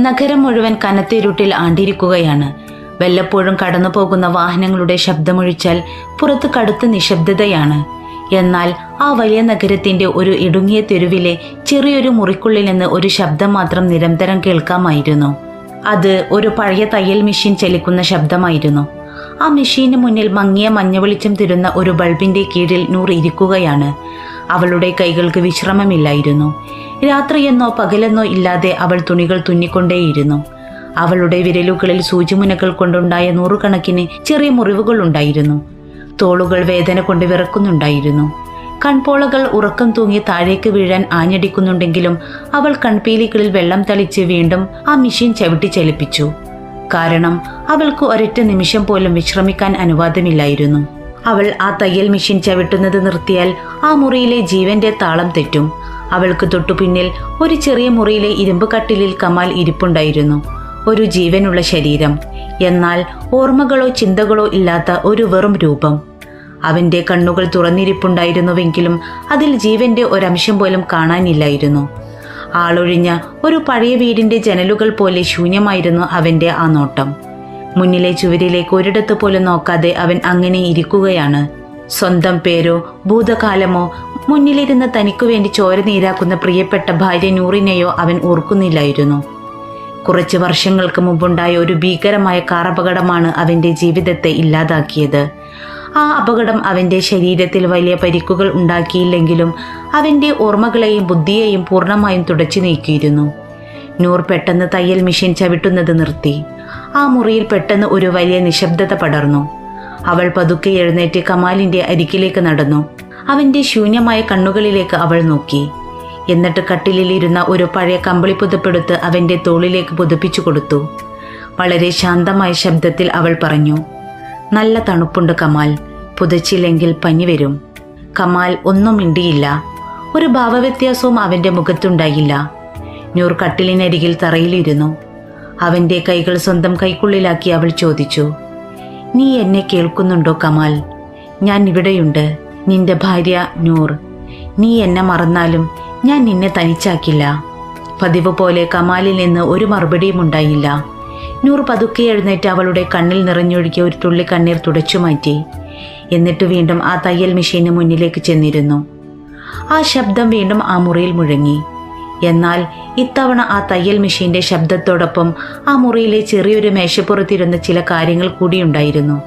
നഗരം മുഴുവൻ കനത്തിരുട്ടിൽ ആണ്ടിരിക്കുകയാണ്. വല്ലപ്പോഴും കടന്നു പോകുന്ന വാഹനങ്ങളുടെ ശബ്ദമൊഴിച്ചാൽ പുറത്ത് കടുത്ത നിശബ്ദതയാണ്. എന്നാൽ ആ വലിയ നഗരത്തിന്റെ ഒരു ഇടുങ്ങിയ തെരുവിലെ ചെറിയൊരു മുറിക്കുള്ളിൽ നിന്ന് ഒരു ശബ്ദം മാത്രം നിരന്തരം കേൾക്കാമായിരുന്നു. അത് ഒരു പഴയ തയ്യൽ മെഷീൻ ചലിക്കുന്ന ശബ്ദമായിരുന്നു. ആ മെഷീന് മുന്നിൽ മങ്ങിയ മഞ്ഞ വെളിച്ചം തരുന്ന ഒരു ബൾബിന്റെ കീഴിൽ നൂർ ഇരിക്കുകയാണ്. അവളുടെ കൈകൾക്ക് വിശ്രമമില്ലായിരുന്നു. രാത്രിയെന്നോ പകലെന്നോ ഇല്ലാതെ അവൾ തുണികൾ തുന്നിക്കൊണ്ടേയിരുന്നു. അവളുടെ വിരലുകളിൽ സൂചിമുനകൾ കൊണ്ടുണ്ടായ നൂറുകണക്കിന് ചെറിയ മുറിവുകൾ ഉണ്ടായിരുന്നു. തോളുകൾ വേദന കൊണ്ട് വിറക്കുന്നുണ്ടായിരുന്നു. കൺപോളകൾ ഉറക്കം തൂങ്ങി താഴേക്ക് വീഴാൻ ആഞ്ഞടിക്കുന്നുണ്ടെങ്കിലും അവൾ കൺപീലികളിൽ വെള്ളം തളിച്ച് വീണ്ടും ആ മെഷീൻ ചവിട്ടി ചലിപ്പിച്ചു. കാരണം അവൾക്ക് ഒരൊറ്റ നിമിഷം പോലും വിശ്രമിക്കാൻ അനുവാദമില്ലായിരുന്നു. അവൾ ആ തയ്യൽ മെഷീൻ ചവിട്ടുന്നത് നിർത്തിയാൽ ആ മുറിയിലെ ജീവന്റെ താളം തെറ്റും. അവൾക്ക് തൊട്ടു പിന്നിൽ ഒരു ചെറിയ മുറിയിലെ ഇരുമ്പ് കട്ടിലിൽ കമാൽ ഇരിപ്പുണ്ടായിരുന്നു. ഒരു ജീവനുള്ള ശരീരം, എന്നാൽ ഓർമ്മകളോ ചിന്തകളോ ഇല്ലാത്ത ഒരു വെറും രൂപം. അവന്റെ കണ്ണുകൾ തുറന്നിരിപ്പുണ്ടായിരുന്നുവെങ്കിലും അതിൽ ജീവന്റെ ഒരംശം പോലും കാണാനില്ലായിരുന്നു. ആളൊഴിഞ്ഞ ഒരു പഴയ വീടിന്റെ ജനലുകൾ പോലെ ശൂന്യമായിരുന്നു അവന്റെ ആ നോട്ടം. മുന്നിലെ ചുവരിലേക്ക് ഒരിടത്ത് പോലും നോക്കാതെ അവൻ അങ്ങനെ ഇരിക്കുകയാണ്. സ്വന്തം പേരോ ഭൂതകാലമോ മുന്നിലിരുന്ന് തനിക്കു വേണ്ടി ചോര നീരാക്കുന്ന പ്രിയപ്പെട്ട ഭാര്യ നൂറിനെയോ അവൻ ഓർക്കുന്നില്ലായിരുന്നു. കുറച്ച് വർഷങ്ങൾക്ക് മുമ്പുണ്ടായ ഒരു ഭീകരമായ കാറപകടമാണ് അവന്റെ ജീവിതത്തെ ഇല്ലാതാക്കിയത്. ആ അപകടം അവന്റെ ശരീരത്തിൽ വലിയ പരിക്കുകൾ ഉണ്ടാക്കിയില്ലെങ്കിലും അവന്റെ ഓർമ്മകളെയും ബുദ്ധിയെയും പൂർണ്ണമായും തുടച്ചു നീക്കിയിരുന്നു. നൂർ പെട്ടെന്ന് തയ്യൽ മെഷീൻ ചവിട്ടുന്നത് നിർത്തി. ആ മുറിയിൽ പെട്ടെന്ന് ഒരു വലിയ നിശബ്ദത പടർന്നു. അവൾ പതുക്കെ എഴുന്നേറ്റ് കമാലിന്റെ അരികിലേക്ക് നടന്നു. അവന്റെ ശൂന്യമായ കണ്ണുകളിലേക്ക് അവൾ നോക്കി. എന്നിട്ട് കട്ടിലിലിരുന്ന ഒരു പഴയ കമ്പിളി പുതപ്പെടുത്ത് അവന്റെ തോളിലേക്ക് പുതപ്പിച്ചു കൊടുത്തു. വളരെ ശാന്തമായ ശബ്ദത്തിൽ അവൾ പറഞ്ഞു, "നല്ല തണുപ്പുണ്ട് കമാൽ, പുതച്ചില്ലെങ്കിൽ പനി വരും." കമാൽ ഒന്നും മിണ്ടിയില്ല. ഒരു ഭാവവ്യത്യാസവും അവന്റെ മുഖത്തുണ്ടായില്ല. നൂർ കട്ടിലിനരികിൽ തറയിലിരുന്നു. അവന്റെ കൈകൾ സ്വന്തം കൈക്കുള്ളിലാക്കി അവൾ ചോദിച്ചു, "നീ എന്നെ കേൾക്കുന്നുണ്ടോ കമാൽ? ഞാൻ ഇവിടെയുണ്ട്, നിന്റെ ഭാര്യ നൂർ. നീ എന്നെ മറന്നാലും ഞാൻ നിന്നെ തനിച്ചാക്കില്ല." പതിവ് പോലെ കമാലിൽ നിന്ന് ഒരു മറുപടിയും ഉണ്ടായില്ല. നൂർ പതുക്കെ എഴുന്നേറ്റ് അവളുടെ കണ്ണിൽ നിറഞ്ഞൊഴുകിയ ഒരു തുള്ളി കണ്ണീർ തുടച്ചു മാറ്റി. എന്നിട്ട് വീണ്ടും ആ തയ്യൽ മെഷീന് മുന്നിലേക്ക് ചെന്നിരുന്നു. ആ ശബ്ദം വീണ്ടും ആ മുറിയിൽ മുഴങ്ങി. എന്നാൽ ഇത്തവണ ആ തയ്യൽ മെഷീന്റെ ശബ്ദത്തോടൊപ്പം ആ മുറിയിലെ ചെറിയൊരു മേശപ്പുറത്തിരുന്ന ചില കാര്യങ്ങൾ കൂടിയുണ്ടായിരുന്നു.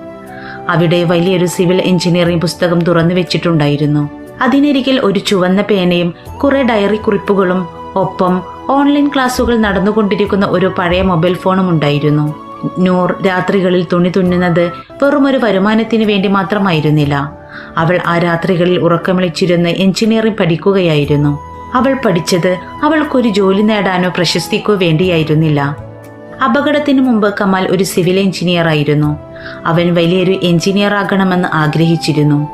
അവിടെ വലിയൊരു സിവിൽ എഞ്ചിനീയറിംഗ് പുസ്തകം തുറന്നു വെച്ചിട്ടുണ്ടായിരുന്നു. അതിനരികിൽ ഒരു ചുവന്ന പേനയും കുറെ ഡയറി കുറിപ്പുകളും ഒപ്പം ഓൺലൈൻ ക്ലാസുകൾ നടന്നുകൊണ്ടിരിക്കുന്ന ഒരു പഴയ മൊബൈൽ ഫോണും ഉണ്ടായിരുന്നു. നൂർ രാത്രികളിൽ തുണി തുന്നുന്നത് വെറുമൊരു വരുമാനത്തിന് വേണ്ടി മാത്രമായിരുന്നില്ല. അവൾ ആ രാത്രികളിൽ ഉറക്കമിളിച്ചിരുന്ന് എഞ്ചിനീയറിംഗ് പഠിക്കുകയായിരുന്നു. അവൾ പഠിച്ചത് അവൾക്കൊരു ജോലി നേടാനോ പ്രശസ്തിക്കോ വേണ്ടിയായിരുന്നില്ല. അപകടത്തിനു മുമ്പ് കമാൽ ഒരു സിവിൽ എഞ്ചിനീയർ ആയിരുന്നു. അവൻ വലിയൊരു എഞ്ചിനീയർ ആകണമെന്ന് ആഗ്രഹിച്ചിരുന്നു.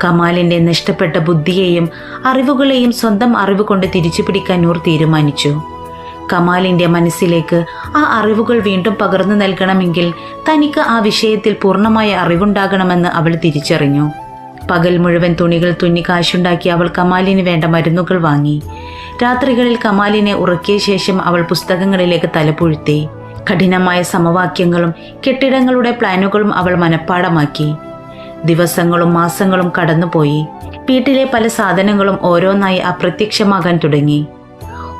കമാലിന്റെ നഷ്ടപ്പെട്ട ബുദ്ധിയെയും അറിവുകളെയും സ്വന്തം അറിവ് കൊണ്ട് തിരിച്ചു പിടിക്കാൻ നൂർ തീരുമാനിച്ചു. കമാലിന്റെ മനസ്സിലേക്ക് ആ അറിവുകൾ വീണ്ടും പകർന്നു നൽകണമെങ്കിൽ തനിക്ക് ആ വിഷയത്തിൽ പൂർണ്ണമായ അറിവുണ്ടാകണമെന്ന് അവൾ തിരിച്ചറിഞ്ഞു. പകൽ മുഴുവൻ തുണികൾ തുന്നി കാശുണ്ടാക്കി അവൾ കമാലിന് വേണ്ട മരുന്നുകൾ വാങ്ങി. രാത്രികളിൽ കമാലിനെ ഉറക്കിയ ശേഷം അവൾ പുസ്തകങ്ങളിലേക്ക് തലപുഴുത്തി. കഠിനമായ സമവാക്യങ്ങളും കെട്ടിടങ്ങളുടെ പ്ലാനുകളും അവൾ മനഃപ്പാടമാക്കി. ദിവസങ്ങളും മാസങ്ങളും കടന്നുപോയി. വീട്ടിലെ പല സാധനങ്ങളും ഓരോന്നായി അപ്രത്യക്ഷമാകാൻ തുടങ്ങി.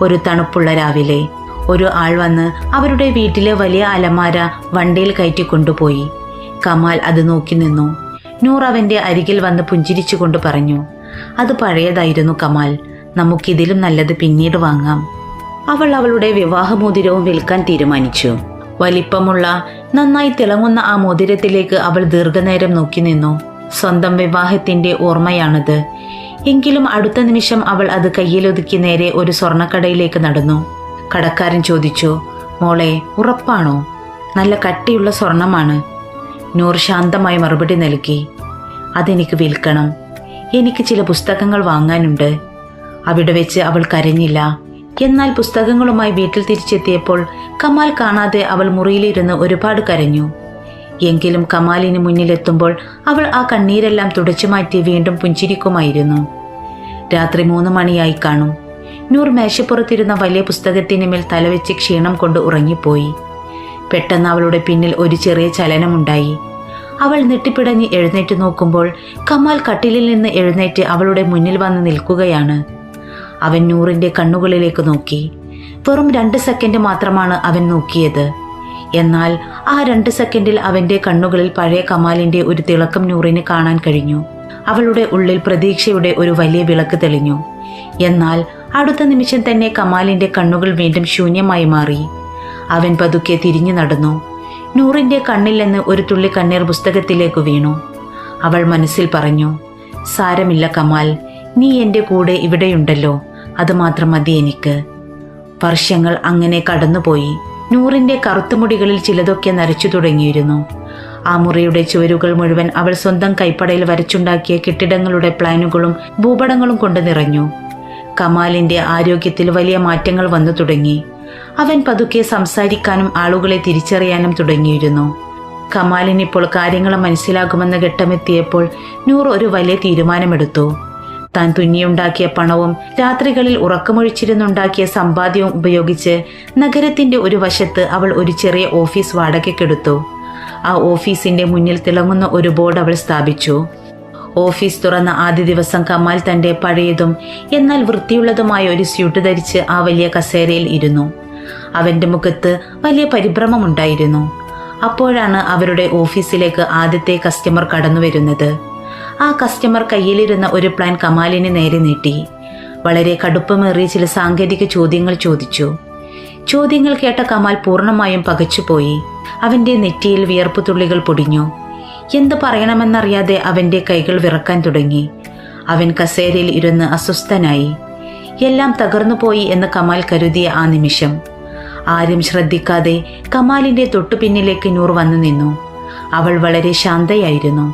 ഒരു തണുപ്പുള്ള രാവിലെ ഒരു ആൾ വന്ന് അവരുടെ വീട്ടിലെ വലിയ അലമാര വണ്ടിയിൽ കയറ്റിക്കൊണ്ടുപോയി. കമാൽ അത് നോക്കി നിന്നു. നൂർ അവന്റെ അരികിൽ വന്ന് പുഞ്ചിരിച്ചുകൊണ്ട് പറഞ്ഞു, "അത് പഴയതായിരുന്നു കമാൽ, നമുക്കിതിലും നല്ലത് പിന്നീട് വാങ്ങാം." അവൾ അവളുടെ വിവാഹമോതിരവും വിൽക്കാൻ തീരുമാനിച്ചു. വലിപ്പമുള്ള നന്നായി തിളങ്ങുന്ന ആ മോതിരത്തിലേക്ക് അവൾ ദീർഘനേരം നോക്കി നിന്നു. സ്വന്തം വിവാഹത്തിന്റെ ഓർമ്മയാണത്. എങ്കിലും അടുത്ത നിമിഷം അവൾ അത് കയ്യിലൊതുക്കി നേരെ ഒരു സ്വർണ്ണക്കടയിലേക്ക് നടന്നു. കടക്കാരൻ ചോദിച്ചു, "മോളെ, ഉറപ്പാണോ? നല്ല കട്ടിയുള്ള സ്വർണമാണ്." നൂർ ശാന്തമായി മറുപടി നൽകി, "അതെനിക്ക് വിൽക്കണം. എനിക്ക് ചില പുസ്തകങ്ങൾ വാങ്ങാനുണ്ട്." അവിടെ വെച്ച് അവൾ കരഞ്ഞില്ല. എന്നാൽ പുസ്തകങ്ങളുമായി വീട്ടിൽ തിരിച്ചെത്തിയപ്പോൾ കമാൽ കാണാതെ അവൾ മുറിയിലിരുന്ന് ഒരുപാട് കരഞ്ഞു. എങ്കിലും കമാലിന് മുന്നിലെത്തുമ്പോൾ അവൾ ആ കണ്ണീരെല്ലാം തുടച്ചു മാറ്റി വീണ്ടും പുഞ്ചിരിക്കുമായിരുന്നു. രാത്രി 3 മണിയായി കാണും. നൂർ മേശപ്പുറത്തിരുന്ന വലിയ പുസ്തകത്തിന് മേൽ തലവെച്ച് ക്ഷീണം കൊണ്ട് ഉറങ്ങിപ്പോയി. പെട്ടെന്ന് അവളുടെ പിന്നിൽ ഒരു ചെറിയ ചലനമുണ്ടായി. അവൾ നെട്ടിപ്പിടഞ്ഞ് എഴുന്നേറ്റ് നോക്കുമ്പോൾ കമാൽ കട്ടിലിൽ നിന്ന് എഴുന്നേറ്റ് അവളുടെ മുന്നിൽ വന്ന് നിൽക്കുകയാണ്. അവൻ നൂറിന്റെ കണ്ണുകളിലേക്ക് നോക്കി. വെറും 2 സെക്കൻഡ് മാത്രമാണ് അവൻ നോക്കിയത്. എന്നാൽ ആ 2 സെക്കൻഡിൽ അവന്റെ കണ്ണുകളിൽ പഴയ കമാലിന്റെ ഒരു തിളക്കം നൂറിന് കാണാൻ കഴിഞ്ഞു. അവളുടെ ഉള്ളിൽ പ്രതീക്ഷയുടെ ഒരു വലിയ വിളക്ക് തെളിഞ്ഞു. എന്നാൽ അടുത്ത നിമിഷം തന്നെ കമാലിന്റെ കണ്ണുകൾ വീണ്ടും ശൂന്യമായി മാറി. അവൻ പതുക്കെ തിരിഞ്ഞു നടന്നു. നൂറിന്റെ കണ്ണിൽ നിന്ന് ഒരു തുള്ളി കണ്ണീർ പുസ്തകത്തിലേക്ക് വീണു. അവൾ മനസ്സിൽ പറഞ്ഞു, സാരമില്ല കമാൽ, നീ എൻ്റെ കൂടെ ഇവിടെയുണ്ടല്ലോ, അതുമാത്രം മതി എനിക്ക്. വർഷങ്ങൾ അങ്ങനെ കടന്നുപോയി. നൂറിന്റെ കറുത്തുമുടികളിൽ ചിലതൊക്കെ നരച്ചു തുടങ്ങിയിരുന്നു. ആ മുറിയുടെ ചുവരുകൾ മുഴുവൻ അവൾ സ്വന്തം കൈപ്പടയിൽ വരച്ചുണ്ടാക്കിയ കെട്ടിടങ്ങളുടെ പ്ലാനുകളും ഭൂപടങ്ങളും കൊണ്ട് നിറഞ്ഞു. കമാലിന്റെ ആരോഗ്യത്തിൽ വലിയ മാറ്റങ്ങൾ വന്നു തുടങ്ങി. അവൻ പതുക്കെ സംസാരിക്കാനും ആളുകളെ തിരിച്ചറിയാനും തുടങ്ങിയിരുന്നു. കമാലിനിപ്പോൾ കാര്യങ്ങൾ മനസ്സിലാകുമെന്ന ഘട്ടമെത്തിയപ്പോൾ നൂർ ഒരു വലിയ തീരുമാനമെടുത്തു. താൻ തുന്നിയുണ്ടാക്കിയ പണവും രാത്രികളിൽ ഉറക്കമൊഴിച്ചിരുന്നുണ്ടാക്കിയ സമ്പാദ്യവും ഉപയോഗിച്ച് നഗരത്തിന്റെ ഒരു വശത്ത് അവൾ ഒരു ചെറിയ ഓഫീസ് വാടകയ്ക്കെടുത്തു. ആ ഓഫീസിന്റെ മുന്നിൽ തിളങ്ങുന്ന ഒരു ബോർഡ് അവൾ സ്ഥാപിച്ചു. ഓഫീസ് തുറന്ന ആദ്യ ദിവസം കമാൽ തന്റെ പഴയതും എന്നാൽ വൃത്തിയുള്ളതുമായ ഒരു സ്യൂട്ട് ധരിച്ച് ആ വലിയ കസേരയിൽ ഇരുന്നു. അവന്റെ മുഖത്ത് വലിയ പരിഭ്രമമുണ്ടായിരുന്നു. അപ്പോഴാണ് അവരുടെ ഓഫീസിലേക്ക് ആദ്യത്തെ കസ്റ്റമർ കടന്നു വരുന്നത്. ആ കസ്റ്റമർ കയ്യിലിരുന്ന ഒരു പ്ലാൻ കമാലിന് നേരെ നീട്ടി. വളരെ കടുപ്പമേറിയ ചില സാങ്കേതിക ചോദ്യങ്ങൾ ചോദിച്ചു. ചോദ്യങ്ങൾ കേട്ട കമാൽ പൂർണ്ണമായും പകച്ചുപോയി. അവന്റെ നെറ്റിയിൽ വിയർപ്പ് തുള്ളികൾ പൊടിഞ്ഞു. എന്ത് പറയണമെന്നറിയാതെ അവന്റെ കൈകൾ വിറക്കാൻ തുടങ്ങി. അവൻ കസേരയിൽ ഇരുന്ന് അസ്വസ്ഥനായി. എല്ലാം തകർന്നുപോയി എന്ന് കമാൽ കരുതിയ ആ നിമിഷം ആരും ശ്രദ്ധിക്കാതെ കമാലിന്റെ തൊട്ടുപിന്നിലേക്ക് നൂർ വന്നു നിന്നു. അവൾ വളരെ ശാന്തയായിരുന്നു.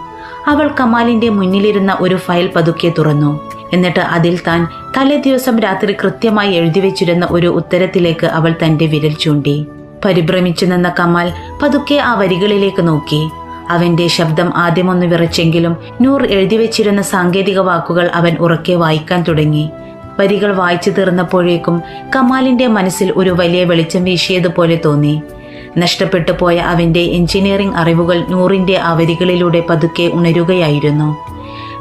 അവൾ കമാലിന്റെ മുന്നിലിരുന്ന ഒരു ഫയൽ പതുക്കെ തുറന്നു. എന്നിട്ട് അതിൽ താൻ തലേ ദിവസം രാത്രി കൃത്യമായി എഴുതി വെച്ചിരുന്ന ഒരു ഉത്തരത്തിലേക്ക് അവൾ തന്റെ വിരൽ ചൂണ്ടി. പരിഭ്രമിച്ചു നിന്ന കമാൽ പതുക്കെ ആ വരികളിലേക്ക് നോക്കി. അവന്റെ ശബ്ദം ആദ്യമൊന്ന് വിറച്ചെങ്കിലും നൂർ എഴുതി വെച്ചിരുന്ന സാങ്കേതിക വാക്കുകൾ അവൻ ഉറക്കെ വായിക്കാൻ തുടങ്ങി. വരികൾ വായിച്ചു തീർന്നപ്പോഴേക്കും കമാലിന്റെ മനസ്സിൽ ഒരു വലിയ വെളിച്ചം വീശിയതുപോലെ തോന്നി. നഷ്ടപ്പെട്ടു പോയ അവന്റെ എഞ്ചിനീയറിംഗ് അറിവുകൾ നൂറിന്റെ ആ വരികളിലൂടെ പതുക്കെ ഉണരുകയായിരുന്നു.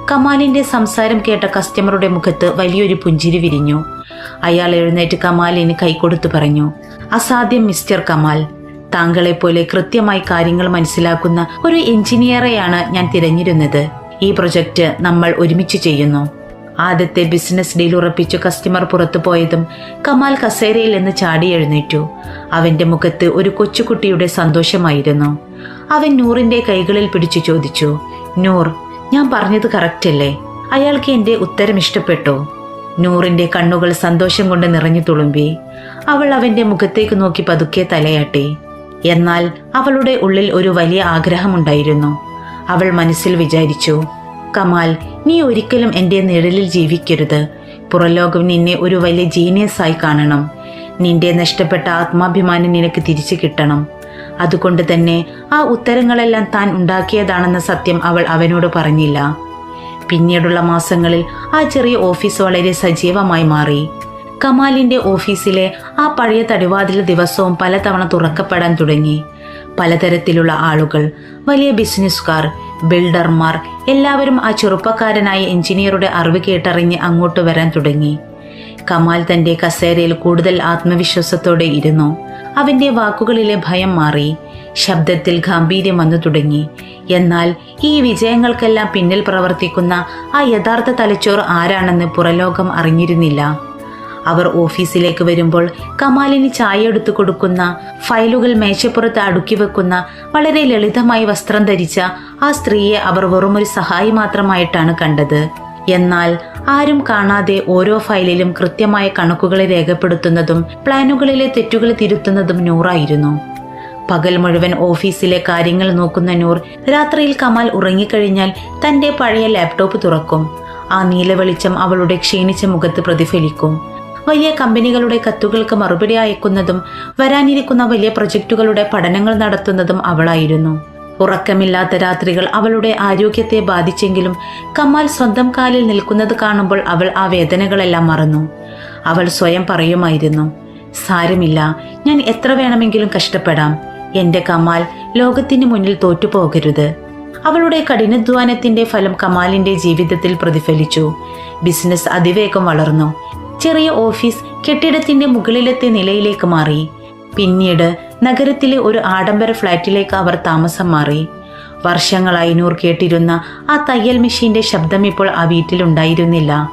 കമാലിന്റെ സംസാരം കേട്ട കസ്റ്റമറുടെ മുഖത്ത് വലിയൊരു പുഞ്ചിരി വിരിഞ്ഞു. അയാൾ എഴുന്നേറ്റ് കമാലിന് കൈകൊടുത്തു പറഞ്ഞു, അസാധ്യം മിസ്റ്റർ കമാൽ, താങ്കളെപ്പോലെ കൃത്യമായി കാര്യങ്ങൾ മനസ്സിലാക്കുന്ന ഒരു എഞ്ചിനീയറെയാണ് ഞാൻ തിരഞ്ഞിരുന്നത്. ഈ പ്രൊജക്റ്റ് നമ്മൾ ഒരുമിച്ച് ചെയ്യുന്നു. ആദ്യത്തെ ബിസിനസ് ഡീൽ ഉറപ്പിച്ചു കസ്റ്റമർ പുറത്തു പോയതും കമാൽ കസേരയിൽ നിന്ന് ചാടി എഴുന്നേറ്റു. അവന്റെ മുഖത്ത് ഒരു കൊച്ചുകുട്ടിയുടെ സന്തോഷമായിരുന്നു. അവൻ നൂറിന്റെ കൈകളിൽ പിടിച്ചു ചോദിച്ചു, നൂർ, ഞാൻ പറഞ്ഞത് കറക്റ്റ് അല്ലേ? അയാൾക്ക് എന്റെ ഉത്തരം ഇഷ്ടപ്പെട്ടോ? നൂറിന്റെ കണ്ണുകൾ സന്തോഷം കൊണ്ട് നിറഞ്ഞു തുളുമ്പി. അവൾ അവന്റെ മുഖത്തേക്ക് നോക്കി പതുക്കെ തലയാട്ടി. എന്നാൽ അവളുടെ ഉള്ളിൽ ഒരു വലിയ ആഗ്രഹമുണ്ടായിരുന്നു. അവൾ മനസ്സിൽ വിചാരിച്ചു, കമാൽ, നീ ഒരിക്കലും എൻ്റെ നിഴലിൽ ജീവിക്കരുത്. പുറലോകം നിന്നെ ഒരു വലിയ ജീനിയസായി കാണണം. നിന്റെ നഷ്ടപ്പെട്ട ആത്മാഭിമാനം നിനക്ക് തിരിച്ചു കിട്ടണം. അതുകൊണ്ട് തന്നെ ആ ഉത്തരങ്ങളെല്ലാം താൻ ഉണ്ടാക്കിയതാണെന്ന സത്യം അവൾ അവനോട് പറഞ്ഞില്ല. പിന്നീടുള്ള മാസങ്ങളിൽ ആ ചെറിയ ഓഫീസ് വളരെ സജീവമായി മാറി. കമാലിന്റെ ഓഫീസിലെ ആ പഴയ തടിവാതിൽ ദിവസവും പലതവണ തുറക്കപ്പെടാൻ തുടങ്ങി. പലതരത്തിലുള്ള ആളുകൾ, വലിയ ബിസിനസ്സുകാർ, ബിൽഡർമാർ എല്ലാവരും ആ ചെറുപ്പക്കാരനായ എഞ്ചിനീയറുടെ അറിവ് കേട്ടറിഞ്ഞ് അങ്ങോട്ട് വരാൻ തുടങ്ങി. കമാൽ തന്റെ കസേരയിൽ കൂടുതൽ ആത്മവിശ്വാസത്തോടെ ഇരുന്നു. അവന്റെ വാക്കുകളിലെ ഭയം മാറി. ശബ്ദത്തിൽ ഗാംഭീര്യം വന്നു തുടങ്ങി. എന്നാൽ ഈ വിജയങ്ങൾക്കെല്ലാം പിന്നിൽ പ്രവർത്തിക്കുന്ന ആ യഥാർത്ഥ തലച്ചോർ ആരാണെന്ന് പുറലോകം അറിഞ്ഞിരുന്നില്ല. അവർ ഓഫീസിലേക്ക് വരുമ്പോൾ കമാലിന് ചായ എടുത്തു കൊടുക്കുന്ന, ഫയലുകൾ മേശപ്പുറത്ത് അടുക്കി വെക്കുന്ന, വളരെ ലളിതമായി വസ്ത്രം ധരിച്ച ആ സ്ത്രീയെ അവർ വെറുമൊരു സഹായി മാത്രമായിട്ടാണ് കണ്ടത്. എന്നാൽ ആരും കാണാതെ ഓരോ ഫയലിലും കൃത്യമായ കണക്കുകളെ രേഖപ്പെടുത്തുന്നതും പ്ലാനുകളിലെ തെറ്റുകൾ തിരുത്തുന്നതും നൂറായിരുന്നു. പകൽ മുഴുവൻ ഓഫീസിലെ കാര്യങ്ങൾ നോക്കുന്ന നൂർ രാത്രിയിൽ കമാൽ ഉറങ്ങിക്കഴിഞ്ഞാൽ തന്റെ പഴയ ലാപ്ടോപ്പ് തുറക്കും. ആ നീല വെളിച്ചം അവളുടെ ക്ഷീണിച്ച മുഖത്ത് പ്രതിഫലിക്കും. വലിയ കമ്പനികളുടെ കത്തുകൾക്ക് മറുപടി അയക്കുന്നതും വരാനിരിക്കുന്ന വലിയ പ്രൊജക്റ്റുകളുടെ പഠനങ്ങൾ നടത്തുന്നതും അവളായിരുന്നു. ഉറക്കമില്ലാത്ത രാത്രികൾ അവളുടെ ആരോഗ്യത്തെ ബാധിച്ചെങ്കിലും കമാൽ സ്വന്തം കാലിൽ നിൽക്കുന്നത് കാണുമ്പോൾ അവൾ ആ വേദനകളെല്ലാം മറന്നു. അവൾ സ്വയം പറയുമായിരുന്നു. സാരമില്ല, ഞാൻ എത്ര വേണമെങ്കിലും കഷ്ടപ്പെടാം. എന്റെ കമാൽ ലോകത്തിന് മുന്നിൽ തോറ്റുപോകരുത്. അവളുടെ കഠിനാധ്വാനത്തിന്റെ ഫലം കമാലിന്റെ ജീവിതത്തിൽ പ്രതിഫലിച്ചു. ബിസിനസ് അതിവേഗം വളർന്നു. ചെറിയ ഓഫീസ് കെട്ടിടത്തിന്റെ മുകളിലത്തെ നിലയിലേക്ക് മാറി. പിന്നീട് നഗരത്തിലെ ഒരു ആഡംബര ഫ്ലാറ്റിലേക്ക് അവർ താമസം മാറി. വർഷങ്ങളായി നൂർ കേട്ടിരുന്ന ആ തയ്യൽ മെഷീന്റെ ശബ്ദം ഇപ്പോൾ ആ വീട്ടിലുണ്ടായിരുന്നില്ല.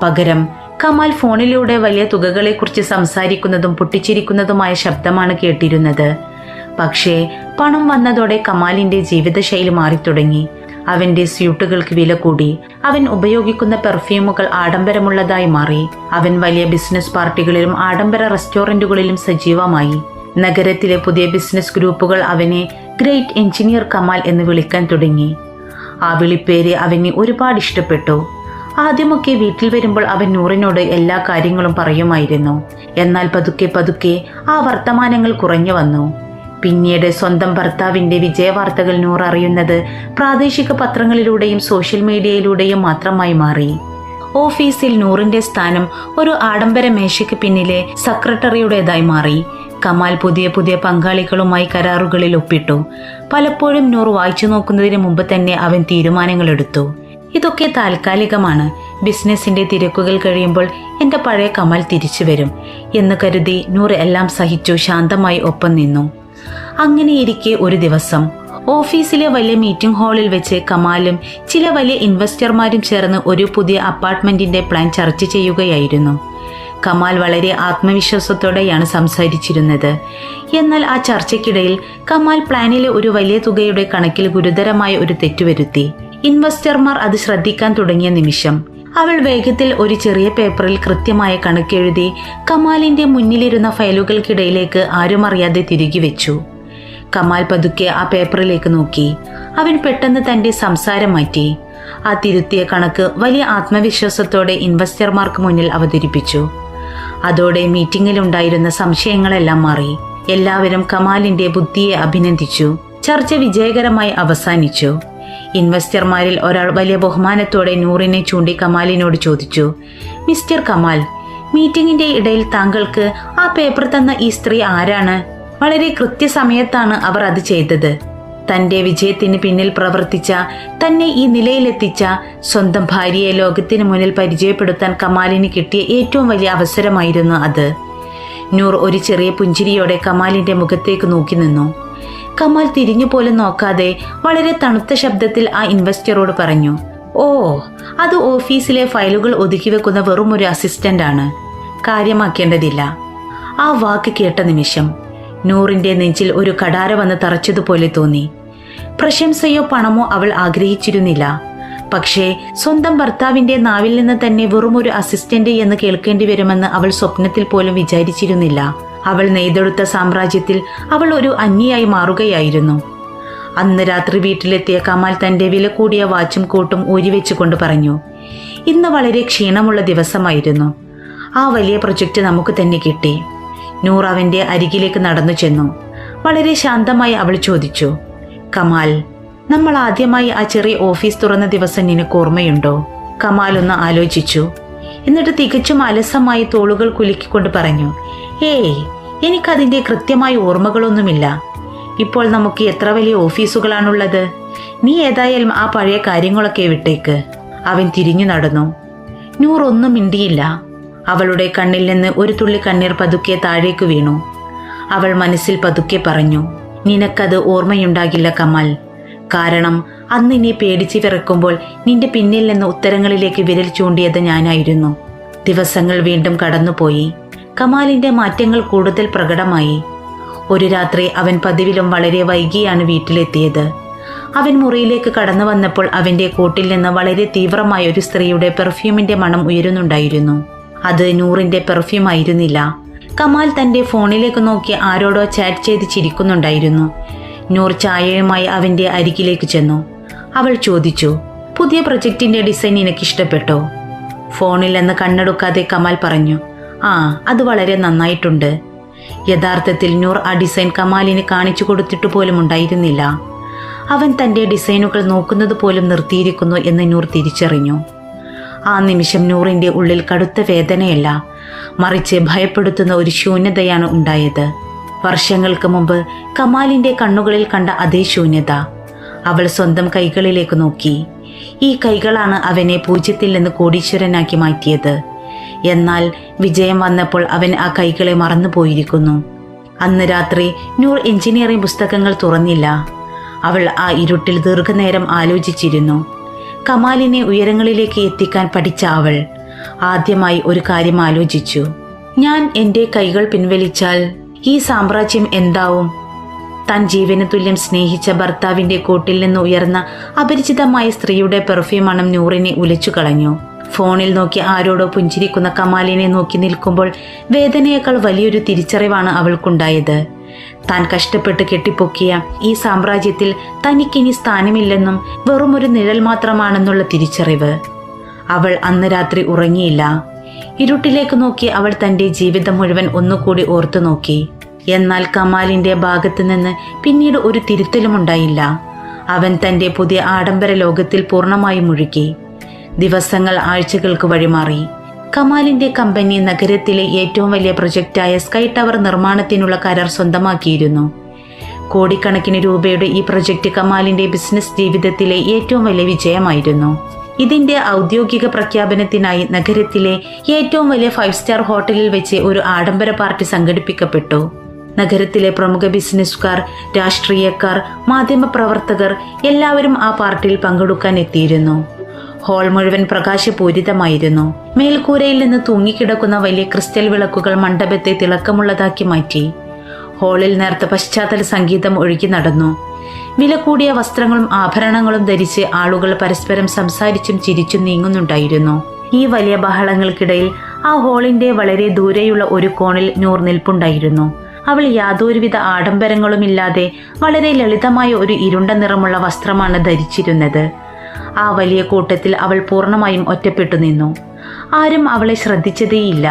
പകരം കമാൽ ഫോണിലൂടെ വലിയ തുകകളെക്കുറിച്ച് സംസാരിക്കുന്നതും പൊട്ടിച്ചിരിക്കുന്നതുമായ ശബ്ദമാണ് കേട്ടിരുന്നത്. പക്ഷേ പണം വന്നതോടെ കമാലിന്റെ ജീവിതശൈലി മാറിത്തുടങ്ങി. അവന്റെ സ്യൂട്ടുകൾക്ക് വില കൂടി. അവൻ ഉപയോഗിക്കുന്ന പെർഫ്യൂമുകൾ ആഡംബരമുള്ളതായി മാറി. അവൻ വലിയ ബിസിനസ് പാർട്ടികളിലും ആഡംബര റെസ്റ്റോറന്റുകളിലും സജീവമായി. നഗരത്തിലെ പുതിയ ബിസിനസ് ഗ്രൂപ്പുകൾ അവനെ ഗ്രേറ്റ് എഞ്ചിനീയർ കമാൽ എന്ന് വിളിക്കാൻ തുടങ്ങി. ആ വിളിപ്പേര് അവന് ഒരുപാട് ഇഷ്ടപ്പെട്ടു. ആദ്യമൊക്കെ വീട്ടിൽ വരുമ്പോൾ അവൻ നൂറിനോട് എല്ലാ കാര്യങ്ങളും പറയുമായിരുന്നു. എന്നാൽ പതുക്കെ പതുക്കെ ആ വർത്തമാനങ്ങൾ കുറഞ്ഞു വന്നു. പിന്നീട് സ്വന്തം ഭർത്താവിന്റെ വിജയവാർത്തകൾ നൂർ അറിയുന്നത് പ്രാദേശിക പത്രങ്ങളിലൂടെയും സോഷ്യൽ മീഡിയയിലൂടെയും മാത്രമായി മാറി. ഓഫീസിൽ നൂറിന്റെ സ്ഥാനം ഒരു ആഡംബര മേശയ്ക്ക് പിന്നിലെ സെക്രട്ടറിയുടേതായി മാറി. കമാൽ പുതിയ പുതിയ പങ്കാളികളുമായി കരാറുകളിൽ ഒപ്പിട്ടു. പലപ്പോഴും നൂർ വായിച്ചു നോക്കുന്നതിന് മുമ്പ് തന്നെ അവൻ തീരുമാനങ്ങൾ എടുത്തു. ഇതൊക്കെ താൽക്കാലികമാണ്. ബിസിനസിന്റെ തിരക്കുകൾ കഴിയുമ്പോൾ എന്റെ പഴയ കമാൽ തിരിച്ചു വരും എന്ന് കരുതി നൂർ എല്ലാം സഹിച്ചു ശാന്തമായി ഒപ്പം നിന്നു. അങ്ങനെയിരിക്കെ ഒരു ദിവസം ഓഫീസിലെ വലിയ മീറ്റിംഗ് ഹാളിൽ വെച്ച് കമാലും ചില വലിയ ഇൻവെസ്റ്റർമാരും ചേർന്ന് ഒരു പുതിയ അപ്പാർട്ട്മെന്റിന്റെ പ്ലാൻ ചർച്ച ചെയ്യുകയായിരുന്നു. കമാൽ വളരെ ആത്മവിശ്വാസത്തോടെയാണ് സംസാരിച്ചിരുന്നത്. എന്നാൽ ആ ചർച്ചയ്ക്കിടയിൽ കമാൽ പ്ലാനിലെ ഒരു വലിയ തുകയുടെ കണക്കിൽ ഗുരുതരമായ ഒരു തെറ്റുവരുത്തി. ഇൻവെസ്റ്റർമാർ അത് ശ്രദ്ധിക്കാൻ തുടങ്ങിയ നിമിഷം അവൾ വേഗത്തിൽ ഒരു ചെറിയ പേപ്പറിൽ കൃത്യമായ കണക്കെഴുതി കമാലിന്റെ മുന്നിലിരുന്ന ഫയലുകൾക്കിടയിലേക്ക് ആരും അറിയാതെ തിരികെ വെച്ചു. കമാൽ പതുക്കെ ആ പേപ്പറിലേക്ക് നോക്കി. അവൻ പെട്ടെന്ന് തന്റെ സംസാരം മാറ്റി. ആ തിരുത്തിയ കണക്ക് വലിയ ആത്മവിശ്വാസത്തോടെ ഇൻവെസ്റ്റർമാർക്ക് മുന്നിൽ അവതരിപ്പിച്ചു. അതോടെ മീറ്റിംഗിലുണ്ടായിരുന്ന സംശയങ്ങളെല്ലാം മാറി. എല്ലാവരും കമാലിന്റെ ബുദ്ധിയെ അഭിനന്ദിച്ചു. ചർച്ച വിജയകരമായി അവസാനിച്ചു. ഇൻവെസ്റ്റർമാരിൽ ഒരാൾ വലിയ ബഹുമാനത്തോടെ നൂറിനെ ചൂണ്ടി കമാലിനോട് ചോദിച്ചു, മിസ്റ്റർ കമാൽ, മീറ്റിംഗിന്റെ ഇടയിൽ താങ്കൾക്ക് ആ പേപ്പർ തന്ന ഈ സ്ത്രീ ആരാണ്? വളരെ കൃത്യസമയത്താണ് അവർ അത് ചെയ്തത്. തന്റെ വിജയത്തിന് പിന്നിൽ പ്രവർത്തിച്ച, തന്നെ ഈ നിലയിലെത്തിച്ച സ്വന്തം ഭാര്യയെ ലോകത്തിന് മുന്നിൽ പരിചയപ്പെടുത്താൻ കമാലിന് കിട്ടിയ ഏറ്റവും വലിയ അവസരമായിരുന്നു അത്. നൂർ ഒരു ചെറിയ പുഞ്ചിരിയോടെ കമാലിന്റെ മുഖത്തേക്ക് നോക്കി നിന്നു. കമാൽ തിരിഞ്ഞു പോലും നോക്കാതെ വളരെ തണുത്ത ശബ്ദത്തിൽ ആ ഇൻവെസ്റ്ററോട് പറഞ്ഞു, ഓ, അത് ഓഫീസിലെ ഫയലുകൾ ഒതുക്കി വെക്കുന്ന വെറും ഒരു അസിസ്റ്റന്റ് ആണ്. കാര്യമാക്കേണ്ടതില്ല. ആ വാക്ക് കേട്ട നിമിഷം നൂറിന്റെ നെഞ്ചിൽ ഒരു കടാര വന്ന് തറച്ചതുപോലെ തോന്നി. പ്രശംസയോ പണമോ അവൾ ആഗ്രഹിച്ചിരുന്നില്ല. പക്ഷേ സ്വന്തം ഭർത്താവിന്റെ നാവിൽ നിന്ന് തന്നെ വെറും ഒരു അസിസ്റ്റന്റ് എന്ന് കേൾക്കേണ്ടി വരുമെന്ന് അവൾ സ്വപ്നത്തിൽ പോലും വിചാരിച്ചിരുന്നില്ല. അവൾ നെയ്തെടുത്ത സാമ്രാജ്യത്തിൽ അവൾ ഒരു അന്യയായി മാറുകയായിരുന്നു. അന്ന് രാത്രി വീട്ടിലെത്തിയ കമാൽ തന്റെ വില കൂടിയ വാച്ചും കോട്ടും ഊരിവെച്ചുകൊണ്ട് പറഞ്ഞു, ഇന്ന് വളരെ ക്ഷീണമുള്ള ദിവസമായിരുന്നു. ആ വലിയ പ്രൊജക്റ്റ് നമുക്ക് തന്നെ കിട്ടി. നൂർ അവന്റെ അരികിലേക്ക് നടന്നു ചെന്നു. വളരെ ശാന്തമായി അവൾ ചോദിച്ചു, കമാൽ, നമ്മൾ ആദ്യമായി ആ ചെറിയ ഓഫീസ് തുറന്ന ദിവസം നിനക്ക് ഓർമ്മയുണ്ടോ? കമാൽ ഒന്ന് ആലോചിച്ചു. എന്നിട്ട് തികച്ചും അലസമായി തോളുകൾ കുലുക്കിക്കൊണ്ട് പറഞ്ഞു, ഏയ്, എനിക്കതിൻ്റെ കൃത്യമായ ഓർമ്മകളൊന്നുമില്ല. ഇപ്പോൾ നമുക്ക് എത്ര വലിയ ഓഫീസുകളാണുള്ളത്. നീ ഏതായാലും ആ പഴയ കാര്യങ്ങളൊക്കെ വിട്ടേക്ക്. അവൻ തിരിഞ്ഞു നടന്നു. നൂർ ഒന്നും മിണ്ടിയില്ല. അവളുടെ കണ്ണിൽ നിന്ന് ഒരു തുള്ളി കണ്ണീർ പതുക്കെ താഴേക്ക് വീണു. അവൾ മനസ്സിൽ പതുക്കെ പറഞ്ഞു, നിനക്കത് ഓർമ്മയുണ്ടാകില്ല കമാൽ. കാരണം അന്ന് നീ പേടിച്ച് വിറക്കുമ്പോൾ നിന്റെ പിന്നിൽ നിന്ന് ഉത്തരങ്ങളിലേക്ക് വിരൽ ചൂണ്ടിയത് ഞാനായിരുന്നു. ദിവസങ്ങൾ വീണ്ടും കടന്നുപോയി. കമാലിന്റെ മാറ്റങ്ങൾ കൂടുതൽ പ്രകടമായി. ഒരു രാത്രി അവൻ പതിവിലും വളരെ വൈകിയാണ് വീട്ടിലെത്തിയത്. അവൻ മുറിയിലേക്ക് കടന്നു വന്നപ്പോൾ അവന്റെ കോട്ടിൽ നിന്ന് വളരെ തീവ്രമായ ഒരു സ്ത്രീയുടെ പെർഫ്യൂമിന്റെ മണം ഉയരുന്നുണ്ടായിരുന്നു. അത് നൂറിന്റെ പെർഫ്യൂം ആയിരുന്നില്ല. കമാൽ തന്റെ ഫോണിലേക്ക് നോക്കി ആരോടോ ചാറ്റ് ചെയ്ത് ചിരിക്കുന്നുണ്ടായിരുന്നു. നൂർ ചായയുമായി അവന്റെ അരികിലേക്ക് ചെന്നു. അവൾ ചോദിച്ചു, പുതിയ പ്രൊജക്ടിന്റെ ഡിസൈൻ നിനക്ക് ഇഷ്ടപ്പെട്ടോ? ഫോണിൽ നിന്ന് കണ്ണെടുക്കാതെ കമാൽ പറഞ്ഞു, ആ, അത് വളരെ നന്നായിട്ടുണ്ട്. യഥാർത്ഥത്തിൽ നൂർ ആ ഡിസൈൻ കമാലിന് കാണിച്ചു കൊടുത്തിട്ട് പോലും ഉണ്ടായിരുന്നില്ല. അവൻ തന്റെ ഡിസൈനുകൾ നോക്കുന്നത് പോലും നിർത്തിയിരിക്കുന്നു എന്ന് നൂർ തിരിച്ചറിഞ്ഞു. ആ നിമിഷം നൂറിൻ്റെ ഉള്ളിൽ കടുത്ത വേദനയല്ല, മറിച്ച് ഭയപ്പെടുത്തുന്ന ഒരു ശൂന്യതയാണ് ഉണ്ടായത്. വർഷങ്ങൾക്ക് മുമ്പ് കമാലിൻ്റെ കണ്ണുകളിൽ കണ്ട അതേ ശൂന്യത. അവൾ സ്വന്തം കൈകളിലേക്ക് നോക്കി. ഈ കൈകളാണ് അവനെ പൂജ്യത്തിൽ നിന്ന് കോടീശ്വരനാക്കി മാറ്റിയത്. എന്നാൽ വിജയം വന്നപ്പോൾ അവൻ ആ കൈകളെ മറന്നുപോയിരിക്കുന്നു. അന്ന് രാത്രി നൂർ എഞ്ചിനീയറിംഗ് പുസ്തകങ്ങൾ തുറന്നില്ല. അവൾ ആ ഇരുട്ടിൽ ദീർഘനേരം ആലോചിച്ചിരുന്നു. കമാലിനെ ഉയരങ്ങളിലേക്ക് എത്തിക്കാൻ പഠിച്ച അവൾ ആദ്യമായി ഒരു കാര്യം ആലോചിച്ചു. ഞാൻ എൻ്റെ കൈകൾ പിൻവലിച്ചാൽ ഈ സാമ്രാജ്യം എന്താവും? താൻ ജീവന് തുല്യം സ്നേഹിച്ച ഭർത്താവിൻ്റെ കോട്ടിൽ നിന്ന് ഉയർന്ന അപരിചിതമായ സ്ത്രീയുടെ പെർഫ്യൂം മണം നൂറിനെ ഉലച്ചു കളഞ്ഞു. ഫോണിൽ നോക്കി ആരോടോ പുഞ്ചിരിക്കുന്ന കമാലിനെ നോക്കി നിൽക്കുമ്പോൾ വേദനയേക്കാൾ വലിയൊരു തിരിച്ചറിവാണ് അവൾക്കുണ്ടായത്. താൻ കഷ്ടപ്പെട്ട് കെട്ടിപ്പൊക്കിയ ഈ സാമ്രാജ്യത്തിൽ തനിക്കിനി സ്ഥാനമില്ലെന്നും വെറുമൊരു നിഴൽ മാത്രമാണെന്നുള്ള തിരിച്ചറിവ്. അവൾ അന്ന് രാത്രി ഉറങ്ങിയില്ല. ഇരുട്ടിലേക്ക് നോക്കി അവൾ തൻ്റെ ജീവിതം മുഴുവൻ ഒന്നുകൂടി ഓർത്തു നോക്കി. എന്നാൽ കമാലിൻ്റെ ഭാഗത്തു നിന്ന് പിന്നീട് ഒരു തിരുത്തലുമുണ്ടായില്ല. അവൻ തൻ്റെ പുതിയ ആഡംബര ലോകത്തിൽ പൂർണ്ണമായും മുഴുകി. ദിവസങ്ങൾ ആഴ്ചകൾക്ക് വഴിമാറി. കമാലിൻ്റെ കമ്പനി നഗരത്തിലെ ഏറ്റവും വലിയ പ്രൊജക്റ്റായ സ്കൈ ടവർ നിർമ്മാണത്തിനുള്ള കരാർ സ്വന്തമാക്കിയിരുന്നു. കോടിക്കണക്കിന് രൂപയുടെ ഈ പ്രൊജക്റ്റ് കമാലിൻ്റെ ബിസിനസ് ജീവിതത്തിലെ ഏറ്റവും വലിയ വിജയമായിരുന്നു. ഇതിൻ്റെ ഔദ്യോഗിക പ്രഖ്യാപനത്തിനായി നഗരത്തിലെ ഏറ്റവും വലിയ 5 സ്റ്റാർ ഹോട്ടലിൽ വെച്ച് ഒരു ആഡംബര പാർട്ടി സംഘടിപ്പിക്കപ്പെട്ടു. നഗരത്തിലെ പ്രമുഖ ബിസിനസ്സുകാർ, രാഷ്ട്രീയക്കാർ, മാധ്യമപ്രവർത്തകർ എല്ലാവരും ആ പാർട്ടിയിൽ പങ്കെടുക്കാൻ എത്തിയിരുന്നു. ഹാൾ മുഴുവൻ പ്രകാശപൂരിതമായിരുന്നു. മേൽക്കൂരയിൽ നിന്ന് തൂങ്ങിക്കിടക്കുന്ന വലിയ ക്രിസ്റ്റൽ വിളക്കുകൾ മണ്ഡപത്തെ തിളക്കമുള്ളതാക്കി മാറ്റി. ഹാളിൽ നേർത്ത പശ്ചാത്തല സംഗീതം ഒഴുകി നടന്നു. വില കൂടിയ വസ്ത്രങ്ങളും ആഭരണങ്ങളും ധരിച്ച് ആളുകൾ പരസ്പരം സംസാരിച്ചും ചിരിച്ചും നീങ്ങുന്നുണ്ടായിരുന്നു. ഈ വലിയ ബഹളങ്ങൾക്കിടയിൽ ആ ഹാളിന്റെ വളരെ ദൂരെയുള്ള ഒരു കോണിൽ നൂർ നിൽപ്പുണ്ടായിരുന്നു. അവൾ യാതൊരുവിധ ആഡംബരങ്ങളുമില്ലാതെ വളരെ ലളിതമായ ഒരു ഇരുണ്ട നിറമുള്ള വസ്ത്രമാണ് ധരിച്ചിരുന്നത്. ആ വലിയ കൂട്ടത്തിൽ അവൾ പൂർണ്ണമായും ഒറ്റപ്പെട്ടു നിന്നു. ആരും അവളെ ശ്രദ്ധിച്ചതേയില്ല.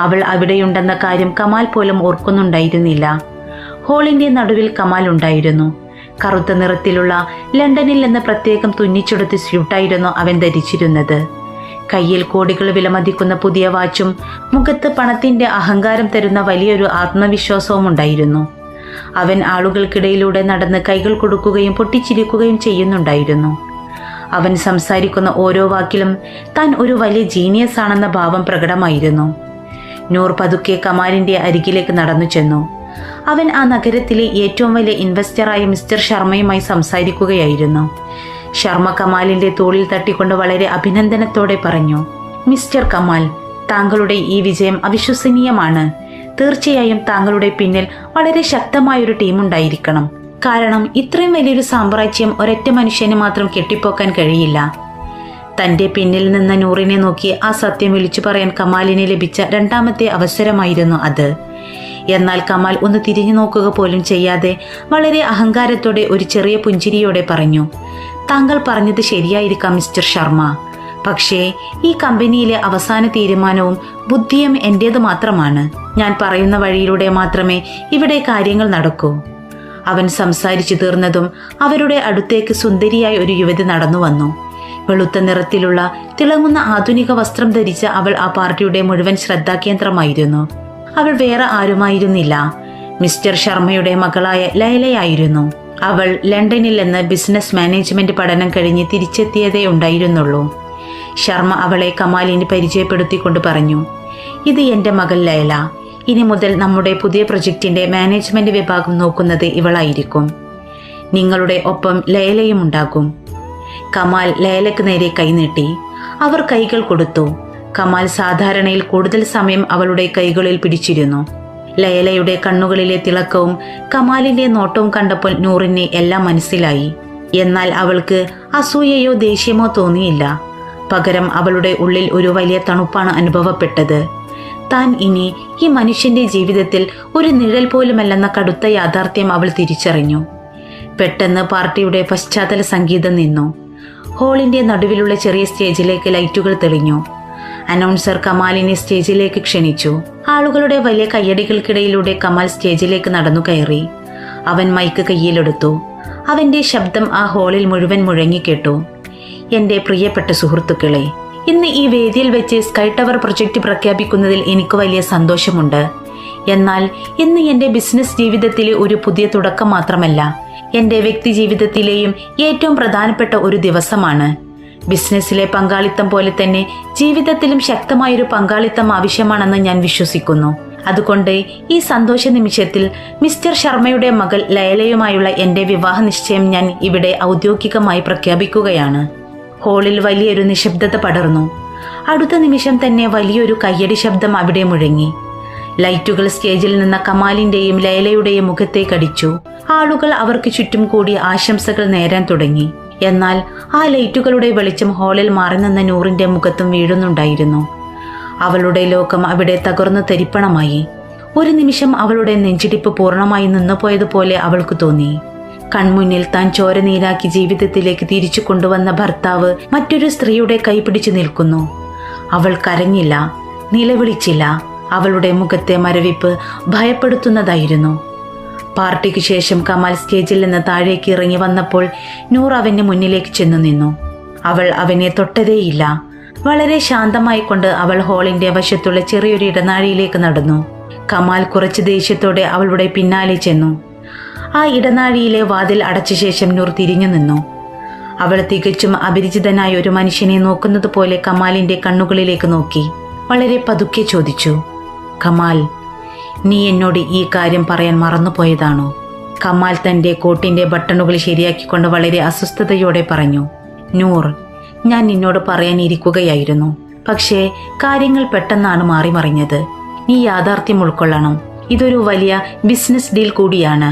അവൾ അവിടെയുണ്ടെന്ന കാര്യം കമാൽ പോലും ഓർക്കുന്നുണ്ടായിരുന്നില്ല. ഹാളിന്റെ നടുവിൽ കമാൽ ഉണ്ടായിരുന്നു. കറുത്ത നിറത്തിലുള്ള ലണ്ടനിൽ നിന്ന് പ്രത്യേകം തുന്നിച്ചെടുത്ത സ്യൂട്ടായിരുന്നു അവൻ ധരിച്ചിരുന്നത്. കയ്യിൽ കോടികൾ വിലമതിക്കുന്ന പുതിയ വാച്ചും മുഖത്ത് പണത്തിന്റെ അഹങ്കാരം തരുന്ന വലിയൊരു ആത്മവിശ്വാസവും ഉണ്ടായിരുന്നു. അവൻ ആളുകൾക്കിടയിലൂടെ നടന്ന് കൈകൾ കൊടുക്കുകയും പൊട്ടിച്ചിരിക്കുകയും ചെയ്യുന്നുണ്ടായിരുന്നു. അവൻ സംസാരിക്കുന്ന ഓരോ വാക്കിലും താൻ ഒരു വലിയ ജീനിയസ് ആണെന്ന ഭാവം പ്രകടമായിരുന്നു. നൂർ പതുക്കെ കമാലിന്റെ അരികിലേക്ക് നടന്നു ചെന്നു. അവൻ ആ നഗരത്തിലെ ഏറ്റവും വലിയ ഇൻവെസ്റ്ററായ മിസ്റ്റർ ശർമ്മയുമായി സംസാരിക്കുകയായിരുന്നു. ശർമ്മ കമാലിന്റെ തോളിൽ തട്ടിക്കൊണ്ട് വളരെ അഭിനന്ദനത്തോടെ പറഞ്ഞു, മിസ്റ്റർ കമാൽ, താങ്കളുടെ ഈ വിജയം അവിശ്വസനീയമാണ്. തീർച്ചയായും താങ്കളുടെ പിന്നിൽ വളരെ ശക്തമായൊരു ടീമുണ്ടായിരിക്കണം. കാരണം ഇത്രയും വലിയൊരു സാമ്രാജ്യം ഒരൊറ്റ മനുഷ്യന് മാത്രം കെട്ടിപ്പോക്കാൻ കഴിയില്ല. തൻ്റെ പിന്നിൽ നിന്ന നൂറിനെ നോക്കി ആ സത്യം വിളിച്ചു പറയാൻ കമാലിന് ലഭിച്ച രണ്ടാമത്തെ അവസരമായിരുന്നു അത്. എന്നാൽ കമാൽ ഒന്ന് തിരിഞ്ഞു നോക്കുക പോലും ചെയ്യാതെ വളരെ അഹങ്കാരത്തോടെ ഒരു ചെറിയ പുഞ്ചിരിയോടെ പറഞ്ഞു, താങ്കൾ പറഞ്ഞത് ശരിയായിരിക്കാം മിസ്റ്റർ ശർമ്മ. പക്ഷേ ഈ കമ്പനിയിലെ അവസാന തീരുമാനവും ബുദ്ധിയും എൻ്റേത് മാത്രമാണ്. ഞാൻ പറയുന്ന വഴിയിലൂടെ മാത്രമേ ഇവിടെ കാര്യങ്ങൾ നടക്കൂ. അവൻ സംസാരിച്ചു തീർന്നതും അവരുടെ അടുത്തേക്ക് സുന്ദരിയായ ഒരു യുവതി നടന്നു വന്നു. വെളുത്ത നിറത്തിലുള്ള തിളങ്ങുന്ന ആധുനിക വസ്ത്രം ധരിച്ച അവൾ ആ പാർട്ടിയുടെ മുഴുവൻ ശ്രദ്ധാകേന്ദ്രമായിരുന്നു. അവൾ വേറെ ആരുമായിരുന്നില്ല, മിസ്റ്റർ ശർമ്മയുടെ മകളായ ലൈലയായിരുന്നു. അവൾ ലണ്ടനിൽ നിന്ന് ബിസിനസ് മാനേജ്മെന്റ് പഠനം കഴിഞ്ഞ് തിരിച്ചെത്തിയതേ ഉണ്ടായിരുന്നുള്ളൂ. ശർമ്മ അവളെ കമാലിന് പരിചയപ്പെടുത്തിക്കൊണ്ട് പറഞ്ഞു, ഇത് എൻ്റെ മകൾ ലൈല. ഇനി മുതൽ നമ്മുടെ പുതിയ പ്രൊജക്റ്റിന്റെ മാനേജ്മെന്റ് വിഭാഗം നോക്കുന്നത് ഇവളായിരിക്കും. നിങ്ങളുടെ ഒപ്പം ലൈലയും ഉണ്ടാകും. കമാൽ ലൈലക്ക് നേരെ കൈനീട്ടി. അവർ കൈകൾ കൊടുത്തു. കമാൽ സാധാരണയിൽ കൂടുതൽ സമയം അവളുടെ കൈകളിൽ പിടിച്ചിരുന്നു. ലൈലയുടെ കണ്ണുകളിലെ തിളക്കവും കമാലിന്റെ നോട്ടവും കണ്ടപ്പോൾ നൂറിനെ എല്ലാം മനസ്സിലായി. എന്നാൽ അവൾക്ക് അസൂയയോ ദേഷ്യമോ തോന്നിയില്ല. പകരം അവളുടെ ഉള്ളിൽ ഒരു വലിയ തണുപ്പാണ് അനുഭവപ്പെട്ടത്. താൻ ഇനി ഈ മനുഷ്യന്റെ ജീവിതത്തിൽ ഒരു നിഴൽ പോലുമല്ലെന്ന കടുത്ത യാഥാർത്ഥ്യം അവൾ തിരിച്ചറിഞ്ഞു. പെട്ടെന്ന് പാർട്ടിയുടെ പശ്ചാത്തല സംഗീതം നിന്നു. ഹാളിന്റെ നടുവിലുള്ള ചെറിയ സ്റ്റേജിലേക്ക് ലൈറ്റുകൾ തെളിഞ്ഞു. അനൗൺസർ കമാലിനെ സ്റ്റേജിലേക്ക് ക്ഷണിച്ചു. ആളുകളുടെ വലിയ കയ്യടികൾക്കിടയിലൂടെ കമാൽ സ്റ്റേജിലേക്ക് നടന്നു കയറി. അവൻ മൈക്ക് കയ്യിലെടുത്തു. അവന്റെ ശബ്ദം ആ ഹാളിൽ മുഴുവൻ മുഴങ്ങിക്കേട്ടു. എൻ്റെ പ്രിയപ്പെട്ട സുഹൃത്തുക്കളെ, ഇന്ന് ഈ വേദിയിൽ വെച്ച് സ്കൈ ടവർ പ്രൊജക്റ്റ് പ്രഖ്യാപിക്കുന്നതിൽ എനിക്ക് വലിയ സന്തോഷമുണ്ട്. എന്നാൽ ഇന്ന് എൻ്റെ ബിസിനസ് ജീവിതത്തിലെ ഒരു പുതിയ തുടക്കം മാത്രമല്ല, എൻ്റെ വ്യക്തി ജീവിതത്തിലെയും ഏറ്റവും പ്രധാനപ്പെട്ട ഒരു ദിവസമാണ്. ബിസിനസ്സിലെ പങ്കാളിത്തം പോലെ തന്നെ ജീവിതത്തിലും ശക്തമായൊരു പങ്കാളിത്തം ആവശ്യമാണെന്ന് ഞാൻ വിശ്വസിക്കുന്നു. അതുകൊണ്ട് ഈ സന്തോഷ നിമിഷത്തിൽ മിസ്റ്റർ ശർമ്മയുടെ മകൾ ലയലയുമായുള്ള എൻ്റെ വിവാഹ നിശ്ചയം ഞാൻ ഇവിടെ ഔദ്യോഗികമായി പ്രഖ്യാപിക്കുകയാണ്. ഹാളിൽ വലിയൊരു നിശബ്ദത പടർന്നു. അടുത്ത നിമിഷം തന്നെ വലിയൊരു കയ്യടി ശബ്ദം അവിടെ മുഴങ്ങി. ലൈറ്റുകൾ സ്റ്റേജിൽ നിന്ന് കമാലിന്റെയും ലൈലയുടെയും മുഖത്തേക്കടിച്ചു. ആളുകൾ അവർക്ക് ചുറ്റും കൂടി ആശംസകൾ നേരാൻ തുടങ്ങി. എന്നാൽ ആ ലൈറ്റുകളുടെ വെളിച്ചം ഹാളിൽ മാറി നിന്ന നൂറിന്റെ മുഖത്തും വീഴുന്നുണ്ടായിരുന്നു. അവളുടെ ലോകം അവിടെ തകർന്നു തരിപ്പണമായി. ഒരു നിമിഷം അവളുടെ നെഞ്ചിടിപ്പ് പൂർണ്ണമായി നിന്നുപോയതുപോലെ അവൾക്ക് തോന്നി. കൺമുന്നിൽ താൻ ചോര നീരാക്കി ജീവിതത്തിലേക്ക് തിരിച്ചു കൊണ്ടുവന്ന ഭർത്താവ് മറ്റൊരു സ്ത്രീയുടെ കൈപിടിച്ചു നിൽക്കുന്നു. അവൾ കരഞ്ഞില്ല, നിലവിളിച്ചില്ല. അവളുടെ മുഖത്തെ മരവിപ്പ് ഭയപ്പെടുത്തുന്നതായിരുന്നു. പാർട്ടിക്ക് ശേഷം കമാൽ സ്റ്റേജിൽ നിന്ന് താഴേക്ക് ഇറങ്ങി വന്നപ്പോൾ നൂർ അവന്റെ മുന്നിലേക്ക് ചെന്നു നിന്നു. അവൾ അവനെ തൊട്ടതേയില്ല. വളരെ ശാന്തമായിക്കൊണ്ട് അവൾ ഹാളിന്റെ വശത്തുള്ള ചെറിയൊരു ഇടനാഴിയിലേക്ക് നടന്നു. കമാൽ കുറച്ച് ദേഷ്യത്തോടെ അവളുടെ പിന്നാലെ ചെന്നു. ആ ഇടനാഴിയിലെ വാതിൽ അടച്ച ശേഷം നൂർ തിരിഞ്ഞു നിന്നു. അവൾ തികച്ചും അപരിചിതനായ ഒരു മനുഷ്യനെ നോക്കുന്നത് പോലെ കമാലിന്റെ കണ്ണുകളിലേക്ക് നോക്കി. വളരെ പതുക്കെ ചോദിച്ചു, കമാൽ, നീ എന്നോട് ഈ കാര്യം പറയാൻ മറന്നുപോയതാണോ? കമാൽ തന്റെ കോട്ടിന്റെ ബട്ടണുകൾ ശരിയാക്കിക്കൊണ്ട് വളരെ അസ്വസ്ഥതയോടെ പറഞ്ഞു. നൂർ, ഞാൻ നിന്നോട് പറയാനിരിക്കുകയായിരുന്നു. പക്ഷേ കാര്യങ്ങൾ പെട്ടെന്നാണ് മാറിമറിഞ്ഞത്. നീ യാഥാർത്ഥ്യം ഉൾക്കൊള്ളണം. ഇതൊരു വലിയ ബിസിനസ് ഡീൽ കൂടിയാണ്.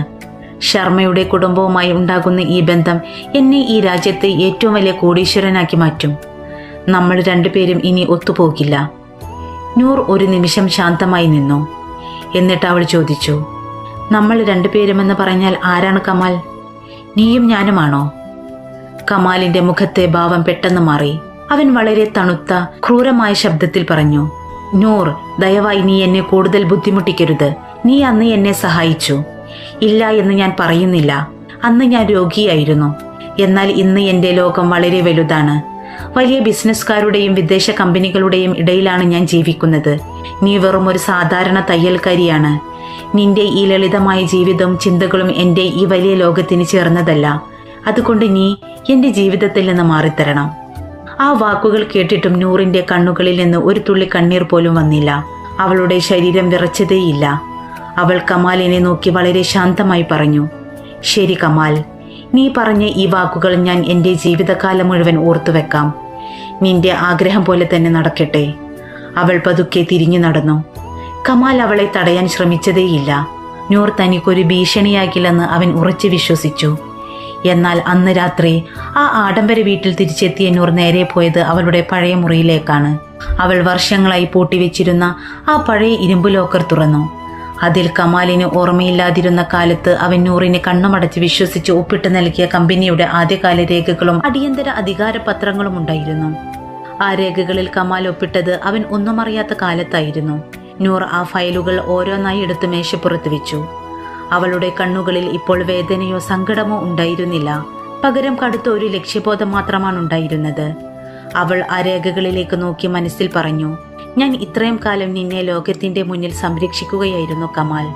ശർമ്മയുടെ കുടുംബവുമായി ഉണ്ടാകുന്ന ഈ ബന്ധം എന്നെ ഈ രാജ്യത്തെ ഏറ്റവും വലിയ കോടീശ്വരനാക്കി മാറ്റും. നമ്മൾ രണ്ടുപേരും ഇനി ഒത്തുപോകില്ല. നൂർ ഒരു നിമിഷം ശാന്തമായി നിന്നു. എന്നിട്ട് അവൾ ചോദിച്ചു, നമ്മൾ രണ്ടുപേരുമെന്ന് പറഞ്ഞാൽ ആരാണ് കമാൽ? നീയും ഞാനുമാണോ? കമാലിന്റെ മുഖത്തെ ഭാവം പെട്ടെന്ന് മാറി. അവൻ വളരെ തണുത്ത ക്രൂരമായ ശബ്ദത്തിൽ പറഞ്ഞു, നൂർ, ദയവായി നീ എന്നെ കൂടുതൽ ബുദ്ധിമുട്ടിക്കരുത്. നീ അന്ന് എന്നെ സഹായിച്ചു. ഇല്ല എന്ന് ഞാൻ പറയുന്നില്ല. അന്ന് ഞാൻ രോഗിയായിരുന്നു. എന്നാൽ ഇന്ന് എൻ്റെ ലോകം വളരെ വലുതാണ്. വലിയ ബിസിനസ്സുകാരുടെയും വിദേശ കമ്പനികളുടെയും ഇടയിലാണ് ഞാൻ ജീവിക്കുന്നത്. നീ വെറും ഒരു സാധാരണ തയ്യൽക്കാരിയാണ്. നിന്റെ ഈ ലളിതമായ ജീവിതവും ചിന്തകളും എൻ്റെ ഈ വലിയ ലോകത്തിന് ചേർന്നതല്ല. അതുകൊണ്ട് നീ എൻ്റെ ജീവിതത്തിൽ നിന്ന് മാറിത്തരണം. ആ വാക്കുകൾ കേട്ടിട്ടും നൂറിന്റെ കണ്ണുകളിൽ നിന്ന് ഒരു തുള്ളി കണ്ണീർ പോലും വന്നില്ല. അവളുടെ ശരീരം വിറച്ചതേയില്ല. അവൾ കമാലിനെ നോക്കി വളരെ ശാന്തമായി പറഞ്ഞു, ശരി കമാൽ, നീ പറഞ്ഞ ഈ വാക്കുകൾ ഞാൻ എൻ്റെ ജീവിതകാലം മുഴുവൻ ഓർത്തുവെക്കാം. നിന്റെ ആഗ്രഹം പോലെ തന്നെ നടക്കട്ടെ. അവൾ പതുക്കെ തിരിഞ്ഞു നടന്നു. കമാൽ അവളെ തടയാൻ ശ്രമിച്ചതേയില്ല. നൂർ തനിക്കൊരു ഭീഷണിയാകില്ലെന്ന് അവൻ ഉറച്ചു വിശ്വസിച്ചു. എന്നാൽ അന്ന് രാത്രി ആ ആഡംബര വീട്ടിൽ തിരിച്ചെത്തിയ നൂർ നേരെ പോയത് അവളുടെ പഴയ മുറിയിലേക്കാണ്. അവൾ വർഷങ്ങളായി പൂട്ടിവെച്ചിരുന്ന ആ പഴയ ഇരുമ്പ് ലോക്കർ തുറന്നു. അതിൽ കമാലിന് ഓർമ്മയില്ലാതിരുന്ന കാലത്ത് അവൻ നൂറിനെ കണ്ണുമടച്ച് വിശ്വസിച്ച് ഒപ്പിട്ട് നൽകിയ കമ്പനിയുടെ ആദ്യകാല രേഖകളും അടിയന്തര അധികാര പത്രങ്ങളും ഉണ്ടായിരുന്നു. ആ രേഖകളിൽ കമാൽ ഒപ്പിട്ടത് അവൻ ഒന്നും അറിയാത്ത കാലത്തായിരുന്നു. നൂർ ആ ഫയലുകൾ ഓരോന്നായി എടുത്ത് മേശപ്പുറത്ത് വെച്ചു. അവളുടെ കണ്ണുകളിൽ ഇപ്പോൾ വേദനയോ സങ്കടമോ ഉണ്ടായിരുന്നില്ല. പകരം കടുത്ത ഒരു ലക്ഷ്യബോധം മാത്രമാണ് ഉണ്ടായിരുന്നത്. അവൾ ആ രേഖകളിലേക്ക് നോക്കി മനസ്സിൽ പറഞ്ഞു, ഞാൻ ഇത്രയും കാലം നിന്നെ ലോകത്തിന്റെ മുന്നിൽ സംരക്ഷിക്കുകയായിരുന്നു കമാൽ.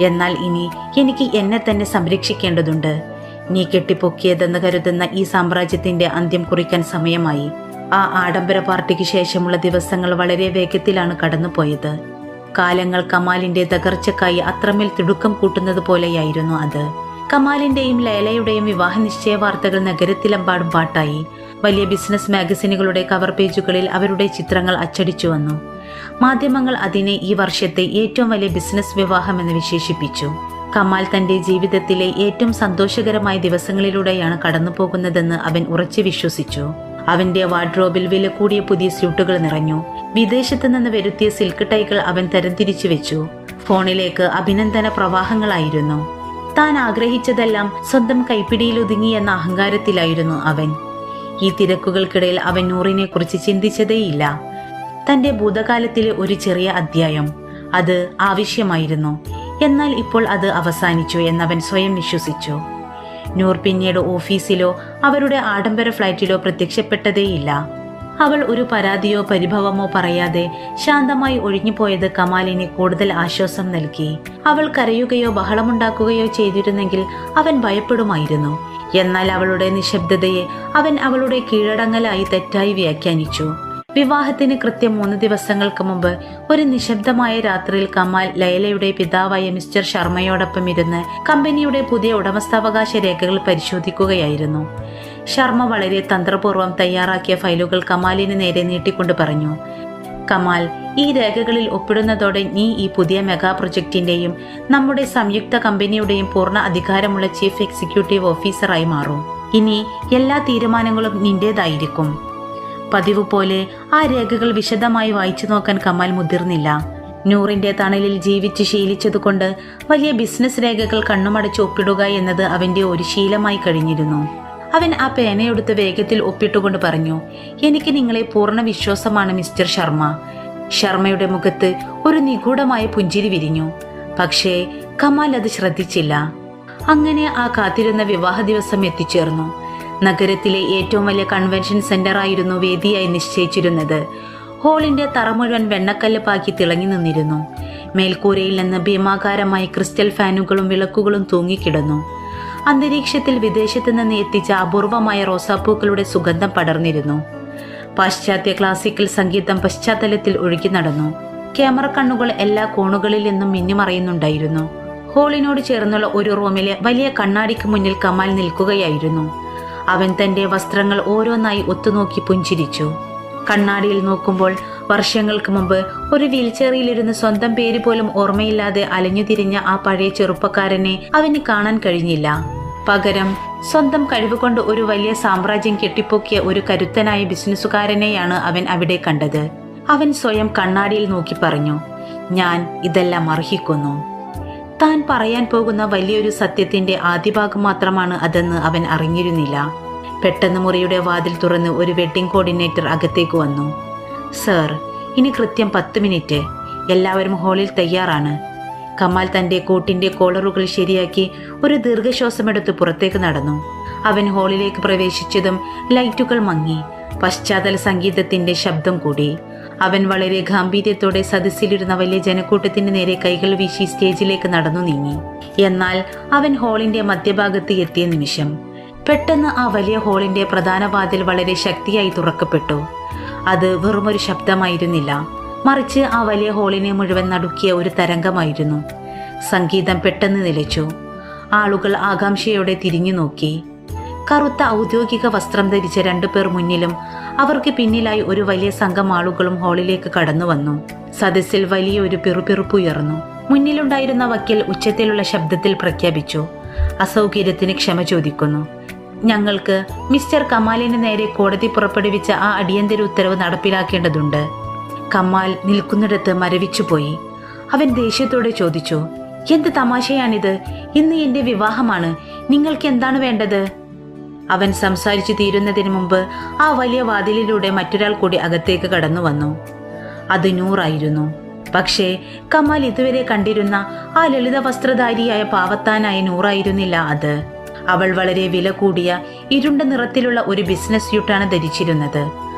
എന്നാൽ ഇനി എനിക്ക് എന്നെ തന്നെ സംരക്ഷിക്കേണ്ടതുണ്ട്. നീ കെട്ടിപ്പൊക്കിയതെന്ന് കരുതുന്ന ഈ സാമ്രാജ്യത്തിന്റെ അന്ത്യം കുറിക്കാൻ സമയമായി. ആ ആഡംബര പാർട്ടിക്ക് ശേഷമുള്ള ദിവസങ്ങൾ വളരെ വേഗത്തിലാണ് കടന്നുപോയത്. കാലങ്ങൾ കമാലിന്റെ തകർച്ചക്കായി അത്രമേൽ തിടുക്കം കൂട്ടുന്നത് പോലെയായിരുന്നു അത്. കമാലിന്റെയും ലൈലയുടെയും വിവാഹ നിശ്ചയ വാർത്തകൾ നഗരത്തിലെമ്പാടും പാട്ടായി. വലിയ ബിസിനസ് മാഗസിനുകളുടെ കവർ പേജുകളിൽ അവരുടെ ചിത്രങ്ങൾ അച്ചടിച്ചു വന്നു. മാധ്യമങ്ങൾ അതിനെ ഈ വർഷത്തെ ഏറ്റവും വലിയ ബിസിനസ് വിവാഹമെന്ന് വിശേഷിപ്പിച്ചു. കമാൽ തന്റെ ജീവിതത്തിലെ ഏറ്റവും സന്തോഷകരമായ ദിവസങ്ങളിലൂടെയാണ് കടന്നുപോകുന്നതെന്ന് അവൻ ഉറച്ചു വിശ്വസിച്ചു. അവന്റെ വാർഡ്രോബിൽ വില കൂടിയ പുതിയ സ്യൂട്ടുകൾ നിറഞ്ഞു. വിദേശത്ത് നിന്ന് വരുത്തിയ സിൽക്ക് ടൈകൾ അവൻ തരംതിരിച്ചു വെച്ചു. ഫോണിലേക്ക് അഭിനന്ദന പ്രവാഹങ്ങളായിരുന്നു. താൻ ആഗ്രഹിച്ചതെല്ലാം സ്വന്തം കൈപ്പിടിയിൽ ഒതുങ്ങിയെന്ന അഹങ്കാരത്തിലായിരുന്നു അവൻ. ഈ തിരക്കുകൾക്കിടയിൽ അവൻ നൂറിനെ കുറിച്ച് ചിന്തിച്ചതേയില്ല. തന്റെ ഭൂതകാലത്തിലെ ഒരു ചെറിയ അധ്യായം, അത് ആവശ്യമായിരുന്നു. എന്നാൽ ഇപ്പോൾ അത് അവസാനിച്ചു എന്നവൻ സ്വയം വിശ്വസിച്ചു. നൂർ പിന്നീട് ഓഫീസിലോ അവരുടെ ആഡംബര ഫ്ലൈറ്റിലോ പ്രത്യക്ഷപ്പെട്ടതേയില്ല. അവൾ ഒരു പരാതിയോ പരിഭവമോ പറയാതെ ശാന്തമായി ഒഴിഞ്ഞുപോയത് കമാലിന് കൂടുതൽ ആശ്വാസം നൽകി. അവൾ കരയുകയോ ബഹളമുണ്ടാക്കുകയോ ചെയ്തിരുന്നെങ്കിൽ അവൻ ഭയപ്പെടുമായിരുന്നു. എന്നാൽ അവളുടെ നിശബ്ദതയെ അവൻ അവളുടെ കീഴടങ്ങലായി തെറ്റായി വ്യാഖ്യാനിച്ചു. വിവാഹത്തിന് കൃത്യം 3 ദിവസങ്ങൾക്ക് മുമ്പ് ഒരു നിശബ്ദമായ രാത്രിയിൽ കമാൽ ലൈലയുടെ പിതാവായ മിസ്റ്റർ ശർമ്മയോടൊപ്പം ഇരുന്ന് കമ്പനിയുടെ പുതിയ ഉടമസ്ഥാവകാശ രേഖകൾ പരിശോധിക്കുകയായിരുന്നു. ശർമ്മ വളരെ തന്ത്രപൂർവ്വം തയ്യാറാക്കിയ ഫയലുകൾ കമാലിന് നേരെ നീട്ടിക്കൊണ്ട് പറഞ്ഞു, കമാൽ, ഈ രേഖകളിൽ ഒപ്പിടുന്നതോടെ നീ ഈ പുതിയ മെഗാ പ്രൊജക്ടിന്റെയും നമ്മുടെ സംയുക്ത കമ്പനിയുടെയും പൂർണ്ണ അധികാരമുള്ള ചീഫ് എക്സിക്യൂട്ടീവ് ഓഫീസറായി മാറും. ഇനി എല്ലാ തീരുമാനങ്ങളും നിന്റേതായിരിക്കും. പതിവ് പോലെ ആ രേഖകൾ വിശദമായി വായിച്ചു നോക്കാൻ കമാൽ മുതിർന്നില്ല. നൂറിന്റെ തണലിൽ ജീവിച്ച് ശീലിച്ചതുകൊണ്ട് വലിയ ബിസിനസ് രേഖകൾ കണ്ണുമടച്ച് ഒപ്പിടുക എന്നത് അവന്റെ ഒരു ശീലമായി കഴിഞ്ഞിരുന്നു. അവൻ ആ പേനയെടുത്ത് വേഗത്തിൽ ഒപ്പിട്ടുകൊണ്ട് പറഞ്ഞു, എനിക്ക് നിങ്ങളെ പൂർണ്ണ വിശ്വാസമാണ് മിസ്റ്റർ ശർമ്മ. ശർമ്മയുടെ മുഖത്ത് ഒരു നിഗൂഢമായ പുഞ്ചിരി വിരിഞ്ഞു. പക്ഷേ കമാൽ അത് ശ്രദ്ധിച്ചില്ല. അങ്ങനെ ആ കാത്തിരുന്ന വിവാഹ ദിവസം എത്തിച്ചേർന്നു. നഗരത്തിലെ ഏറ്റവും വലിയ കൺവെൻഷൻ സെന്ററായിരുന്നു വേദിയായി നിശ്ചയിച്ചിരുന്നത്. ഹാളിന്റെ തറ മുഴുവൻ വെണ്ണക്കല്ല് പാക്കി തിളങ്ങി നിന്നിരുന്നു. മേൽക്കൂരയിൽ നിന്ന് ഭീമാകാരമായി ക്രിസ്റ്റൽ ഫാനുകളും വിളക്കുകളും തൂങ്ങിക്കിടന്നു. അന്തരീക്ഷത്തിൽ വിദേശത്ത് നിന്ന് എത്തിച്ച അപൂർവമായ റോസാപ്പൂക്കളുടെ സുഗന്ധം പടർന്നിരുന്നു. പാശ്ചാത്യ ക്ലാസിക്കൽ സംഗീതം പശ്ചാത്തലത്തിൽ ഒഴുകി നടന്നു. ക്യാമറ കണ്ണുകൾ എല്ലാ കോണുകളിൽ നിന്നും മിന്നിമറയുന്നുണ്ടായിരുന്നു. ഹാളിനോട് ചേർന്നുള്ള ഒരു റൂമിലെ വലിയ കണ്ണാടിക്ക് മുന്നിൽ കമാൽ നിൽക്കുകയായിരുന്നു. അവൻ തന്റെ വസ്ത്രങ്ങൾ ഓരോന്നായി ഒത്തുനോക്കി പുഞ്ചിരിച്ചു. കണ്ണാടിയിൽ നോക്കുമ്പോൾ വർഷങ്ങൾക്ക് മുമ്പ് ഒരു വീൽചെയറിലിരുന്ന് സ്വന്തം പേര് പോലും ഓർമ്മയില്ലാതെ അലഞ്ഞുതിരിഞ്ഞ ആ പഴയ ചെറുപ്പക്കാരനെ അവന് കാണാൻ കഴിഞ്ഞില്ല. പകരം സ്വന്തം കഴിവുകൊണ്ട് ഒരു വലിയ സാമ്രാജ്യം കെട്ടിപ്പൊക്കിയ ഒരു കരുത്തനായ ബിസിനസ്സുകാരനെയാണ് അവൻ അവിടെ കണ്ടത്. അവൻ സ്വയം കണ്ണാടിയിൽ നോക്കി പറഞ്ഞു, ഞാൻ ഇതെല്ലാം അർഹിക്കുന്നു. താൻ പറയാൻ പോകുന്ന വലിയൊരു സത്യത്തിന്റെ ആദ്യ ഭാഗം മാത്രമാണ് അതെന്ന് അവൻ അറിഞ്ഞിരുന്നില്ല. പെട്ടെന്ന് മുറിയുടെ വാതിൽ തുറന്ന് ഒരു വെഡ്ഡിംഗ് കോർഡിനേറ്റർ അകത്തേക്ക് വന്നു. സർ, ഇനി കൃത്യം 10 മിനിറ്റ്. എല്ലാവരും ഹാളിൽ തയ്യാറാണ്. കമാൽ തന്റെ കോട്ടിന്റെ കോളറുകൾ ശരിയാക്കി ഒരു ദീർഘശ്വാസമെടുത്ത് പുറത്തേക്ക് നടന്നു. അവൻ ഹാളിലേക്ക് പ്രവേശിച്ചതും ലൈറ്റുകൾ മങ്ങി. പശ്ചാത്തല സംഗീതത്തിന്റെ ശബ്ദം കൂടി. അവൻ വളരെ ഗാംഭീര്യത്തോടെ സദസ്സിലിരുന്ന വലിയ ജനക്കൂട്ടത്തിന് നേരെ കൈകൾ വീശി സ്റ്റേജിലേക്ക് നടന്നു നീങ്ങി. എന്നാൽ അവൻ ഹാളിന്റെ മധ്യഭാഗത്ത് എത്തിയ നിമിഷം പെട്ടെന്ന് ആ വലിയ ഹാളിന്റെ പ്രധാന വാതിൽ വളരെ ശക്തിയായി തുറക്കപ്പെട്ടു. അത് വെറുമൊരു ശബ്ദമായിരുന്നില്ല, മറിച്ച് ആ വലിയ ഹാളിനെ മുഴുവൻ നടുക്കിയ ഒരു തരംഗമായിരുന്നു. സംഗീതം പെട്ടെന്ന് നിലച്ചു. ആളുകൾ ആകാംക്ഷയോടെ തിരിഞ്ഞു നോക്കി. കറുത്ത ഔദ്യോഗിക വസ്ത്രം ധരിച്ച 2 പേർ മുന്നിലും അവർക്ക് പിന്നിലായി ഒരു വലിയ സംഘം ആളുകളും ഹാളിലേക്ക് കടന്നു വന്നു. സദസ്സിൽ വലിയൊരു പിറുപിറുപ്പുയർന്നു. മുന്നിലുണ്ടായിരുന്ന വക്കീൽ ഉച്ചത്തിലുള്ള ശബ്ദത്തിൽ പ്രഖ്യാപിച്ചു, അസൗകര്യത്തിന് ക്ഷമ ചോദിക്കുന്നു. ഞങ്ങൾക്ക് മിസ്റ്റർ കമാലിന് നേരെ കോടതി പുറപ്പെടുവിച്ച ആ അടിയന്തര ഉത്തരവ് നടപ്പിലാക്കേണ്ടതുണ്ട്. കമാൽ നിൽക്കുന്നിടത്ത് മരവിച്ചുപോയി. അവൻ ദേഷ്യത്തോടെ ചോദിച്ചു, എന്ത് തമാശയാണിത്? ഇന്ന് എന്റെ വിവാഹമാണ്. നിങ്ങൾക്ക് എന്താണ് വേണ്ടത്? അവൻ സംസാരിച്ചു തീരുന്നതിന് മുമ്പ് ആ വലിയ വാതിലിലൂടെ മറ്റൊരാൾ കൂടി അകത്തേക്ക് കടന്നു വന്നു. അത് നൂറായിരുന്നു. പക്ഷേ കമാൽ ഇതുവരെ കണ്ടിരുന്ന ആ ലളിത വസ്ത്രധാരിയായ പാവത്താനായ നൂറായിരുന്നില്ല അത്. അവൾ വളരെ വില കൂടിയ ഇരുണ്ട നിറത്തിലുള്ള ഒരു ബിസിനസ് സ്യൂട്ടാണ് ധരിച്ചിരുന്നത്.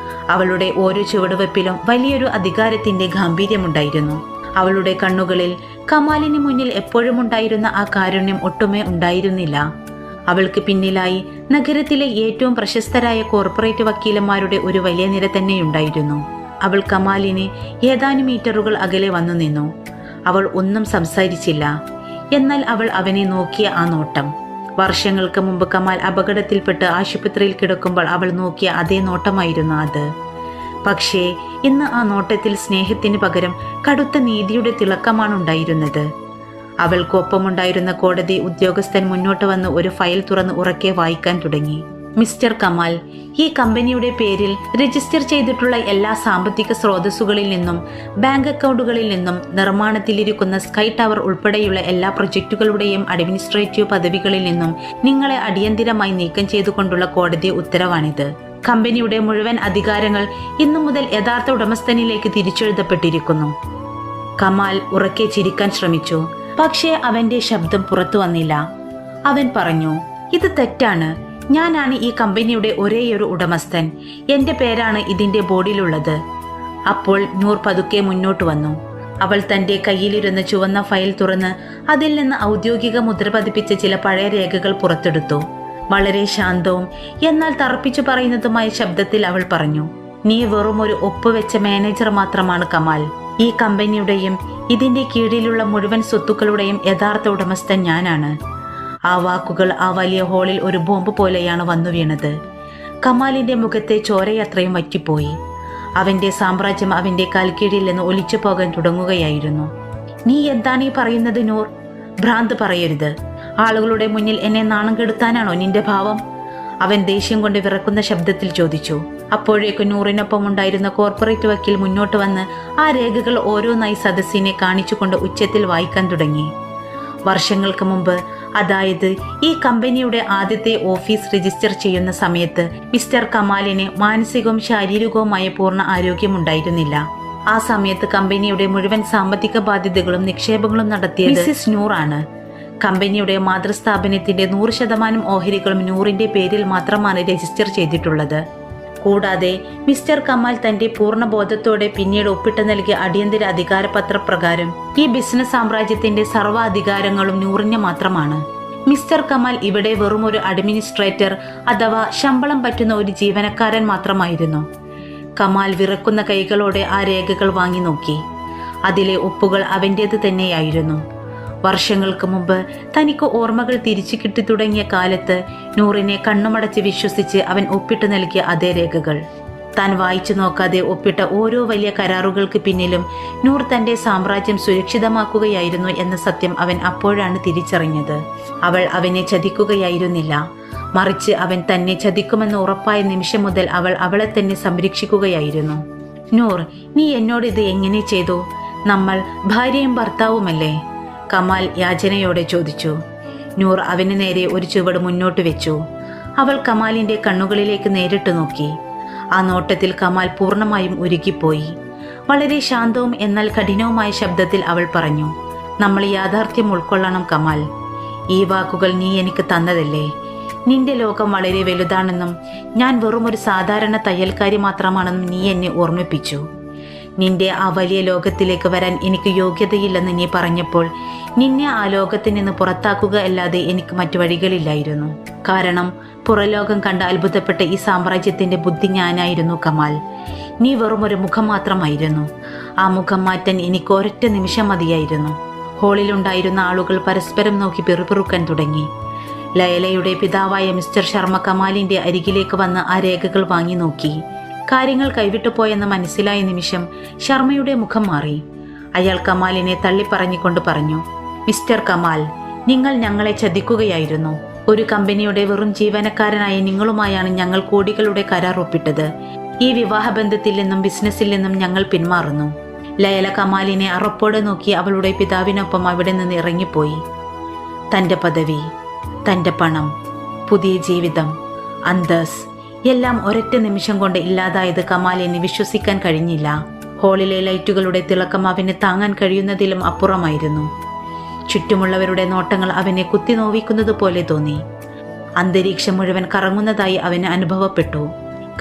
അവളുടെ ഓരോ ചുവടുവെപ്പിലും വലിയൊരു അധികാരത്തിന്റെ ഗാംഭീര്യമുണ്ടായിരുന്നു. അവളുടെ കണ്ണുകളിൽ കമാലിന് മുന്നിൽ എപ്പോഴും ഉണ്ടായിരുന്ന ആ കാരുണ്യം ഒട്ടുമേ ഉണ്ടായിരുന്നില്ല. അവൾക്ക് പിന്നിലായി നഗരത്തിലെ ഏറ്റവും പ്രശസ്തരായ കോർപ്പറേറ്റ് വക്കീലന്മാരുടെ ഒരു വലിയ നിര തന്നെയുണ്ടായിരുന്നു. അവൾ കമാലിന് ഏതാനും മീറ്ററുകൾ അകലെ വന്നു നിന്നു. അവൾ ഒന്നും സംസാരിച്ചില്ല. എന്നാൽ അവൾ അവനെ നോക്കിയ ആ നോട്ടം, വർഷങ്ങൾക്ക് മുമ്പ് കമാൽ അപകടത്തിൽപ്പെട്ട് ആശുപത്രിയിൽ കിടക്കുമ്പോൾ അവൾ നോക്കിയ അതേ നോട്ടമായിരുന്നു അത്. പക്ഷേ ഇന്ന് ആ നോട്ടത്തിൽ സ്നേഹത്തിന് പകരം കടുത്ത നീതിയുടെ തിളക്കമാണ് ഉണ്ടായിരുന്നത്. അവൾക്കൊപ്പമുണ്ടായിരുന്ന കോടതി ഉദ്യോഗസ്ഥൻ മുന്നോട്ട് വന്ന് ഒരു ഫയൽ തുറന്ന് ഉറക്കെ വായിക്കാൻ തുടങ്ങി. മിസ്റ്റർ കമാൽ, ഈ കമ്പനിയുടെ പേരിൽ രജിസ്റ്റർ ചെയ്തിട്ടുള്ള എല്ലാ സാമ്പത്തിക സ്രോതസ്സുകളിൽ നിന്നും, ബാങ്ക് അക്കൗണ്ടുകളിൽ നിന്നും, നിർമ്മാണത്തിലിരിക്കുന്ന സ്കൈ ടവർ ഉൾപ്പെടെയുള്ള എല്ലാ പ്രൊജക്ടുകളുടെയും അഡ്മിനിസ്ട്രേറ്റീവ് പദവികളിൽ നിന്നും നിങ്ങളെ അടിയന്തിരമായി നീക്കം ചെയ്തുകൊണ്ടുള്ള കോടതി ഉത്തരവാണിത്. കമ്പനിയുടെ മുഴുവൻ അധികാരങ്ങൾ ഇന്നു മുതൽ യഥാർത്ഥ ഉടമസ്ഥനിലേക്ക് തിരിച്ചെഴുതപ്പെട്ടിരിക്കുന്നു. കമാൽ ഉറക്കെ ചിരിക്കാൻ ശ്രമിച്ചു. പക്ഷേ അവന്റെ ശബ്ദം പുറത്തു വന്നില്ല. അവൻ പറഞ്ഞു, ഇത് തെറ്റാണ്. ഞാനാണ് ഈ കമ്പനിയുടെ ഒരേയൊരു ഉടമസ്ഥൻ. എന്റെ പേരാണ് ഇതിന്റെ ബോർഡിലുള്ളത്. അപ്പോൾ നൂർ പതുക്കെ മുന്നോട്ട് വന്നു. അവൾ തന്റെ കയ്യിലിരുന്ന ചുവന്ന ഫയൽ തുറന്ന് അതിൽ നിന്ന് ഔദ്യോഗിക മുദ്ര പതിപ്പിച്ച ചില പഴയ രേഖകൾ പുറത്തെടുത്തു. വളരെ ശാന്തവും എന്നാൽ തറപ്പിച്ചു പറയുന്നതുമായ ശബ്ദത്തിൽ അവൾ പറഞ്ഞു, നീ വെറും ഒരു ഒപ്പുവെച്ച മാനേജർ മാത്രമാണ് കമാൽ. ഈ കമ്പനിയുടെയും ഇതിന്റെ കീഴിലുള്ള മുഴുവൻ സ്വത്തുക്കളുടെയും യഥാർത്ഥ ഉടമസ്ഥൻ ഞാനാണ്. ആ വാക്കുകൾ ആ വലിയ ഹാളിൽ ഒരു ബോംബ് പോലെയാണ് വന്നു വീണത്. കമാലിന്റെ മുഖത്തെ ചോരയത്രയും വറ്റിപ്പോയി. അവന്റെ സാമ്രാജ്യം അവന്റെ കാൽക്കീഴിൽ നിന്ന് ഒലിച്ചു പോകാൻ തുടങ്ങുകയായിരുന്നു. നീ എന്താണ് ഈ പറയുന്നത് നൂർ? ഭ്രാന്ത് പറയരുത്. ആളുകളുടെ മുന്നിൽ എന്നെ നാണം കെടുത്താനാണോ നിന്റെ ഭാവം? അവൻ ദേഷ്യം കൊണ്ട് വിറക്കുന്ന ശബ്ദത്തിൽ ചോദിച്ചു. അപ്പോഴേക്കും നൂറിനൊപ്പം ഉണ്ടായിരുന്ന കോർപ്പറേറ്റ് വക്കീൽ മുന്നോട്ട് വന്ന് ആ രേഖകൾ ഓരോന്നായി സദസ്സിനെ കാണിച്ചുകൊണ്ട് ഉച്ചത്തിൽ വായിക്കാൻ തുടങ്ങി. വർഷങ്ങൾക്ക് മുമ്പ്, അതായത് ഈ കമ്പനിയുടെ ആദ്യത്തെ ഓഫീസ് രജിസ്റ്റർ ചെയ്യുന്ന സമയത്ത് മിസ്റ്റർ കമാലിന് മാനസികവും ശാരീരികവുമായ പൂർണ്ണ ആരോഗ്യമുണ്ടായിരുന്നില്ല. ആ സമയത്ത് കമ്പനിയുടെ മുഴുവൻ സാമ്പത്തിക ബാധ്യതകളും നിക്ഷേപങ്ങളും നടത്തിയത് മിസ്സിസ് നൂർ ആണ്. കമ്പനിയുടെ മാതൃസ്ഥാപനത്തിന്റെ 100% ഓഹരികളും നൂറിന്റെ പേരിൽ മാത്രമാണ് രജിസ്റ്റർ ചെയ്തിട്ടുള്ളത്. കൂടാതെ മിസ്റ്റർ കമാൽ തന്റെ പൂർണ്ണ ബോധത്തോടെ പിന്നീട് ഒപ്പിട്ട് നൽകിയ അടിയന്തര അധികാരപത്രപ്രകാരം ഈ ബിസിനസ് സാമ്രാജ്യത്തിന്റെ സർവ്വ അധികാരങ്ങളും നൂറിന് മാത്രമാണ്. മിസ്റ്റർ കമാൽ ഇവിടെ വെറും ഒരു അഡ്മിനിസ്ട്രേറ്റർ അഥവാ ശമ്പളം പറ്റുന്ന ഒരു ജീവനക്കാരൻ മാത്രമായിരുന്നു. കമാൽ വിറക്കുന്ന കൈകളോടെ ആ രേഖകൾ വാങ്ങി നോക്കി. അതിലെ ഒപ്പുകൾ അവൻ്റേത് തന്നെയായിരുന്നു. വർഷങ്ങൾക്ക് മുമ്പ് തനിക്ക് ഓർമ്മകൾ തിരിച്ചു കിട്ടി തുടങ്ങിയ കാലത്ത് നൂറിനെ കണ്ണുമടച്ച് വിശ്വസിച്ച് അവൻ ഒപ്പിട്ട് നൽകിയ അതേ രേഖകൾ. താൻ വായിച്ചു നോക്കാതെ ഒപ്പിട്ട ഓരോ വലിയ കരാറുകൾക്ക് പിന്നിലും നൂർ തന്റെ സാമ്രാജ്യം സുരക്ഷിതമാക്കുകയായിരുന്നു എന്ന സത്യം അവൻ അപ്പോഴാണ് തിരിച്ചറിഞ്ഞത്. അവൾ അവനെ ചതിക്കുകയായിരുന്നില്ല, മറിച്ച് അവൻ തന്നെ ചതിക്കുമെന്ന് ഉറപ്പായ നിമിഷം മുതൽ അവൾ അവളെ തന്നെ സംരക്ഷിക്കുകയായിരുന്നു. നൂർ, നീ എന്നോട് ഇത് എങ്ങനെ ചെയ്തു? നമ്മൾ ഭാര്യയും ഭർത്താവുമല്ലേ? കമാൽ യാചനയോടെ ചോദിച്ചു. നൂർ അവന് നേരെ ഒരു ചുവട് മുന്നോട്ട് വെച്ചു. അവൾ കമാലിന്റെ കണ്ണുകളിലേക്ക് നേരിട്ട് നോക്കി. ആ നോട്ടത്തിൽ കമാൽ പൂർണ്ണമായും ഉരുകിപ്പോയി. വളരെ ശാന്തവും എന്നാൽ കഠിനവുമായ ശബ്ദത്തിൽ അവൾ പറഞ്ഞു, നമ്മൾ യാഥാർത്ഥ്യം ഉൾക്കൊള്ളണം കമാൽ. ഈ വാക്കുകൾ നീ എനിക്ക് തന്നതല്ലേ? നിന്റെ ലോകം വളരെ വലുതാണെന്നും ഞാൻ വെറും ഒരു സാധാരണ തയ്യൽക്കാരി മാത്രമാണെന്നും നീ എന്നെ ഓർമ്മിപ്പിച്ചു. നിന്റെ ആ വലിയ ലോകത്തിലേക്ക് വരാൻ എനിക്ക് യോഗ്യതയില്ലെന്ന് നീ പറഞ്ഞപ്പോൾ നിന്നെ ആ ലോകത്തിൽ നിന്ന് പുറത്താക്കുക അല്ലാതെ എനിക്ക് മറ്റു വഴികളില്ലായിരുന്നു. കാരണം പുറലോകം കണ്ട് അത്ഭുതപ്പെട്ട ഈ സാമ്രാജ്യത്തിന്റെ ബുദ്ധി ഞാനായിരുന്നു കമാൽ. നീ വെറും ഒരു മുഖം മാത്രമായിരുന്നു. ആ മുഖം മാറ്റാൻ എനിക്ക് ഒരൊറ്റ നിമിഷം മതിയായിരുന്നു. ഹാളിലുണ്ടായിരുന്ന ആളുകൾ പരസ്പരം നോക്കി പിറുപിറുക്കാൻ തുടങ്ങി. ലൈലയുടെ പിതാവായ മിസ്റ്റർ ശർമ്മ കമാലിന്റെ അരികിലേക്ക് വന്ന് ആ രേഖകൾ വാങ്ങി നോക്കി. കാര്യങ്ങൾ കൈവിട്ടുപോയെന്ന് മനസ്സിലായ നിമിഷം ശർമ്മയുടെ മുഖം മാറി. അയാൾ കമാലിനെ തള്ളിപ്പറഞ്ഞുകൊണ്ട് പറഞ്ഞു, മിസ്റ്റർ കമാൽ, നിങ്ങൾ ഞങ്ങളെ ചതിക്കുകയായിരുന്നു. ഒരു കമ്പനിയുടെ വെറും ജീവനക്കാരനായ നിങ്ങളുമായാണ് ഞങ്ങൾ കോടികളുടെ കരാർ ഒപ്പിട്ടത്. ഈ വിവാഹബന്ധത്തിൽ നിന്നും ബിസിനസ്സിൽ നിന്നും ഞങ്ങൾ പിന്മാറുന്നു. ലൈല കമാലിനെ അറപ്പോടെ നോക്കി അവളുടെ പിതാവിനൊപ്പം അവിടെ നിന്ന് ഇറങ്ങിപ്പോയി. തന്റെ പദവി, തന്റെ പണം, പുതിയ ജീവിതം, അന്തസ് എല്ലാം ഒരൊറ്റ നിമിഷം കൊണ്ട് ഇല്ലാതായത് കമാലിന് വിശ്വസിക്കാൻ കഴിഞ്ഞില്ല. ഹാളിലെ ലൈറ്റുകളുടെ തിളക്കം അവന് താങ്ങാൻ കഴിയുന്നതിലും അപ്പുറമായിരുന്നു. ചുറ്റുമുള്ളവരുടെ നോട്ടങ്ങൾ അവനെ കുത്തി നോവിക്കുന്നത് പോലെ തോന്നി. അന്തരീക്ഷം മുഴുവൻ കറങ്ങുന്നതായി അവന് അനുഭവപ്പെട്ടു.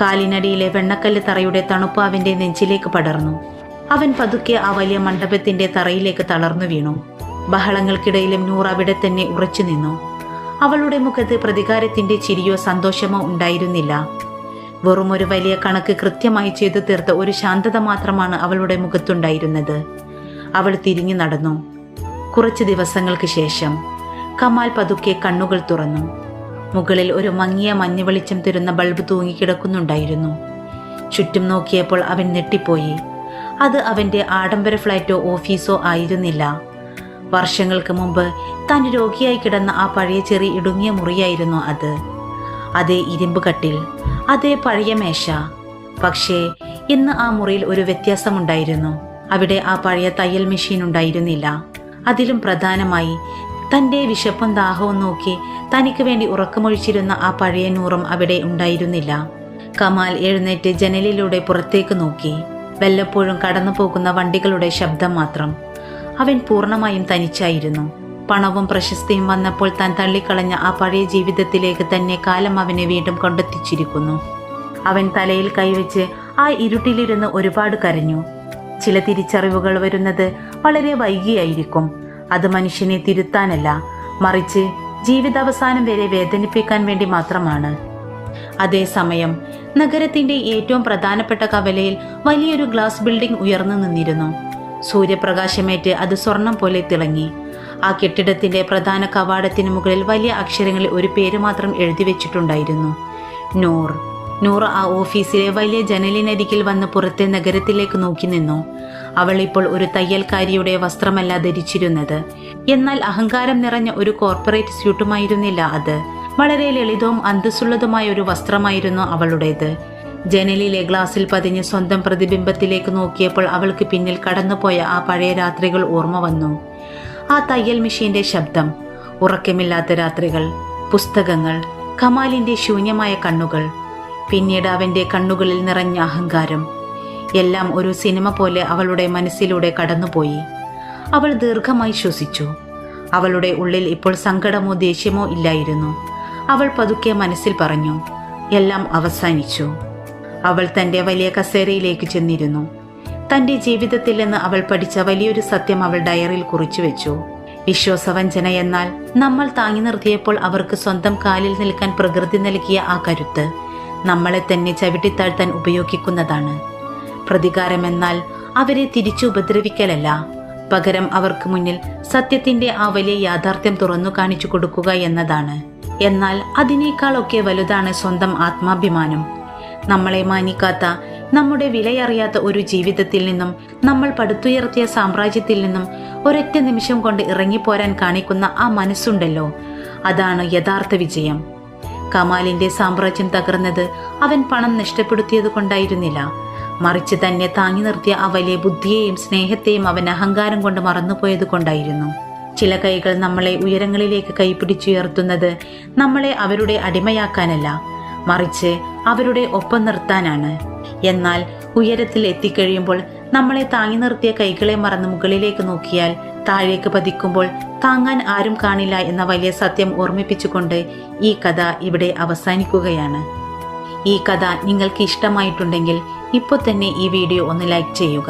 കാലിനടിയിലെ വെണ്ണക്കല്ല് തറയുടെ തണുപ്പ് അവന്റെ നെഞ്ചിലേക്ക് പടർന്നു. അവൻ പതുക്കെ ആ വലിയ മണ്ഡപത്തിന്റെ തറയിലേക്ക് തളർന്നു വീണു. ബഹളങ്ങൾക്കിടയിലും നൂർ അവിടെ തന്നെ ഉറച്ചു നിന്നു. അവളുടെ മുഖത്ത് പ്രതികാരത്തിന്റെ ചിരിയോ സന്തോഷമോ ഉണ്ടായിരുന്നില്ല. വെറും ഒരു വലിയ കണക്ക് കൃത്യമായി ചെയ്തു തീർത്ത ഒരു ശാന്തത മാത്രമാണ് അവളുടെ മുഖത്തുണ്ടായിരുന്നത്. അവൾ തിരിഞ്ഞു നടന്നു. കുറച്ച് ദിവസങ്ങൾക്ക് ശേഷം കമാൽ പതുക്കെ കണ്ണുകൾ തുറന്നു. മുകളിൽ ഒരു മങ്ങിയ മഞ്ഞ വെളിച്ചം തരുന്ന ബൾബ് തൂങ്ങിക്കിടക്കുന്നുണ്ടായിരുന്നു. ചുറ്റും നോക്കിയപ്പോൾ അവൻ ഞെട്ടിപ്പോയി. അത് അവന്റെ ആഡംബര ഫ്ലാറ്റോ ഓഫീസോ ആയിരുന്നില്ല. വർഷങ്ങൾക്ക് മുമ്പ് താൻ രോഗിയായി കിടന്ന ആ പഴയ ചെറിയ ഇടുങ്ങിയ മുറിയായിരുന്നു അത്. അതേ ഇരുമ്പ് കട്ടിൽ, അതേ പഴയ മേശ. പക്ഷേ ഇന്ന് ആ മുറിയിൽ ഒരു വ്യത്യാസമുണ്ടായിരുന്നു. അവിടെ ആ പഴയ തയ്യൽ മെഷീൻ ഉണ്ടായിരുന്നില്ല. അതിലും പ്രധാനമായി തൻ്റെ വിശപ്പും ദാഹവും നോക്കി തനിക്ക് വേണ്ടി ഉറക്കമൊഴിച്ചിരുന്ന ആ പഴയ നൂറും അവിടെ ഉണ്ടായിരുന്നില്ല. കമാൽ എഴുന്നേറ്റ് ജനലിലൂടെ പുറത്തേക്ക് നോക്കി. വല്ലപ്പോഴും കടന്നു പോകുന്ന വണ്ടികളുടെ ശബ്ദം മാത്രം. അവൻ പൂർണ്ണമായും തനിച്ചായിരുന്നു. പണവും പ്രശസ്തിയും വന്നപ്പോൾ താൻ തള്ളിക്കളഞ്ഞ ആ പഴയ ജീവിതത്തിലേക്ക് തന്നെ കാലം അവനെ വീണ്ടും കൊണ്ടെത്തിച്ചിരിക്കുന്നു. അവൻ തലയിൽ കൈവച്ച് ആ ഇരുട്ടിലിരുന്ന് ഒരുപാട് കരഞ്ഞു. ചില തിരിച്ചറിവുകൾ വരുന്നത് വളരെ വൈകിയായിരിക്കും. അത് മനുഷ്യനെ തിരുത്താനല്ല, മറിച്ച് ജീവിതാവസാനം വരെ വേദനിപ്പിക്കാൻ വേണ്ടി മാത്രമാണ്. അതേസമയം നഗരത്തിന്റെ ഏറ്റവും പ്രധാനപ്പെട്ട കവലയിൽ വലിയൊരു ഗ്ലാസ് ബിൽഡിംഗ് ഉയർന്നു നിന്നിരുന്നു. സൂര്യപ്രകാശമേറ്റ് അത് സ്വർണം പോലെ തിളങ്ങി. ആ കെട്ടിടത്തിന്റെ പ്രധാന കവാടത്തിന് മുകളിൽ വലിയ അക്ഷരങ്ങളിൽ ഒരു പേര് മാത്രം എഴുതി വെച്ചിട്ടുണ്ടായിരുന്നു: നൂർ. നൂർ ആ ഓഫീസിലെ വലിയ ജനലിനരികിൽ വന്ന് പുറത്തെ നഗരത്തിലേക്ക് നോക്കി നിന്നു. അവൾ ഇപ്പോൾ ഒരു തയ്യൽക്കാരിയുടെ വസ്ത്രമല്ല ധരിച്ചിരുന്നത്. എന്നാൽ അഹങ്കാരം നിറഞ്ഞ ഒരു കോർപ്പറേറ്റ് സ്യൂട്ടുമായിരുന്നില്ല അത്. വളരെ ലളിതവും അന്തസ്സുള്ളതുമായ ഒരു വസ്ത്രമായിരുന്നു അവളുടേത്. ജനലിലെ ഗ്ലാസിൽ പതിഞ്ഞ് സ്വന്തം പ്രതിബിംബത്തിലേക്ക് നോക്കിയപ്പോൾ അവൾക്ക് പിന്നിൽ കടന്നുപോയ ആ പഴയ രാത്രികൾ ഓർമ്മ വന്നു. ആ തയ്യൽ മെഷീന്റെ ശബ്ദം, ഉറക്കമില്ലാത്ത രാത്രികൾ, പുസ്തകങ്ങൾ, കമാലിന്റെ ശൂന്യമായ കണ്ണുകൾ, പിന്നീട് അവന്റെ കണ്ണുകളിൽ നിറഞ്ഞ അഹങ്കാരം. എല്ലാം ഒരു സിനിമ പോലെ അവളുടെ മനസ്സിലൂടെ കടന്നുപോയി. അവൾ ദീർഘമായി ശ്വസിച്ചു. അവളുടെ ഉള്ളിൽ ഇപ്പോൾ സങ്കടമോ ദേഷ്യമോ ഇല്ലായിരുന്നു. അവൾ പതുക്കെ മനസ്സിൽ പറഞ്ഞു, എല്ലാം അവസാനിച്ചു. അവൾ തന്റെ വലിയ കസേരയിലേക്ക് ചെന്നിരുന്നു. തന്റെ ജീവിതത്തിൽ നിന്ന് അവൾ പഠിച്ച വലിയൊരു സത്യം അവൾ ഡയറിയിൽ കുറിച്ചു വെച്ചു. വിശ്വാസവഞ്ചന എന്നാൽ നമ്മൾ താങ്ങി നിർത്തിയപ്പോൾ അവർക്ക് സ്വന്തം കാലിൽ നിൽക്കാൻ പ്രകൃതി നൽകിയ ആ കരുത്ത് നമ്മളെ തന്നെ ചവിട്ടിത്താഴ്ത്താൻ ഉപയോഗിക്കുന്നതാണ്. പ്രതികാരമെന്നാൽ അവരെ തിരിച്ചു ഉപദ്രവിക്കലല്ല, പകരം അവർക്ക് മുന്നിൽ സത്യത്തിന്റെ ആ വലിയ യാഥാർത്ഥ്യം തുറന്നു കാണിച്ചു കൊടുക്കുക എന്നതാണ്. എന്നാൽ അതിനേക്കാളൊക്കെ വലുതാണ് സ്വന്തം ആത്മാഭിമാനം. നമ്മളെ മാനിക്കാത്ത, നമ്മുടെ വിലയറിയാത്ത ഒരു ജീവിതത്തിൽ നിന്നും, നമ്മൾ പടുത്തുയർത്തിയ സാമ്രാജ്യത്തിൽ നിന്നും ഒരൊറ്റ നിമിഷം കൊണ്ട് ഇറങ്ങിപ്പോരാൻ കാണിക്കുന്ന ആ മനസ്സുണ്ടല്ലോ, അതാണ് യഥാർത്ഥ വിജയം. കമാലിന്റെ സാമ്രാജ്യം തകർന്നത് അവൻ പണം നഷ്ടപ്പെടുത്തിയത് കൊണ്ടായിരുന്നില്ല, മറിച്ച് തന്നെ താങ്ങി നിർത്തിയ ആ വലിയ ബുദ്ധിയെയും സ്നേഹത്തെയും അവൻ അഹങ്കാരം കൊണ്ട് മറന്നുപോയത് കൊണ്ടായിരുന്നു. ചില കൈകൾ നമ്മളെ ഉയരങ്ങളിലേക്ക് കൈപിടിച്ചുയർത്തുന്നത് നമ്മളെ അവരുടെ അടിമയാക്കാനല്ല, മറിച്ച് അവരുടെ ഒപ്പം നിർത്താനാണ്. എന്നാൽ ഉയരത്തിൽ എത്തിക്കഴിയുമ്പോൾ നമ്മളെ താങ്ങി നിർത്തിയ കൈകളെ മറന്ന് മുകളിലേക്ക് നോക്കിയാൽ താഴേക്ക് പതിക്കുമ്പോൾ താങ്ങാൻ ആരും കാണില്ല എന്ന വലിയ സത്യം ഓർമ്മിപ്പിച്ചുകൊണ്ട് ഈ കഥ ഇവിടെ അവസാനിക്കുകയാണ്. ഈ കഥ നിങ്ങൾക്ക് ഇഷ്ടമായിട്ടുണ്ടെങ്കിൽ ഇപ്പോൾ തന്നെ ഈ വീഡിയോ ഒന്ന് ലൈക്ക് ചെയ്യുക,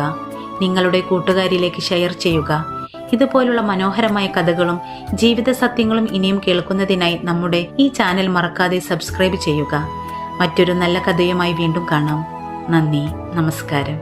നിങ്ങളുടെ കൂട്ടുകാരിലേക്ക് ഷെയർ ചെയ്യുക. ഇതുപോലുള്ള മനോഹരമായ കഥകളും ജീവിത സത്യങ്ങളും ഇനിയും കേൾക്കുന്നതിനായി നമ്മുടെ ഈ ചാനൽ മറക്കാതെ സബ്സ്ക്രൈബ് ചെയ്യുക. മറ്റൊരു നല്ല കഥയുമായി വീണ്ടും കാണാം. നന്ദി, നമസ്കാരം.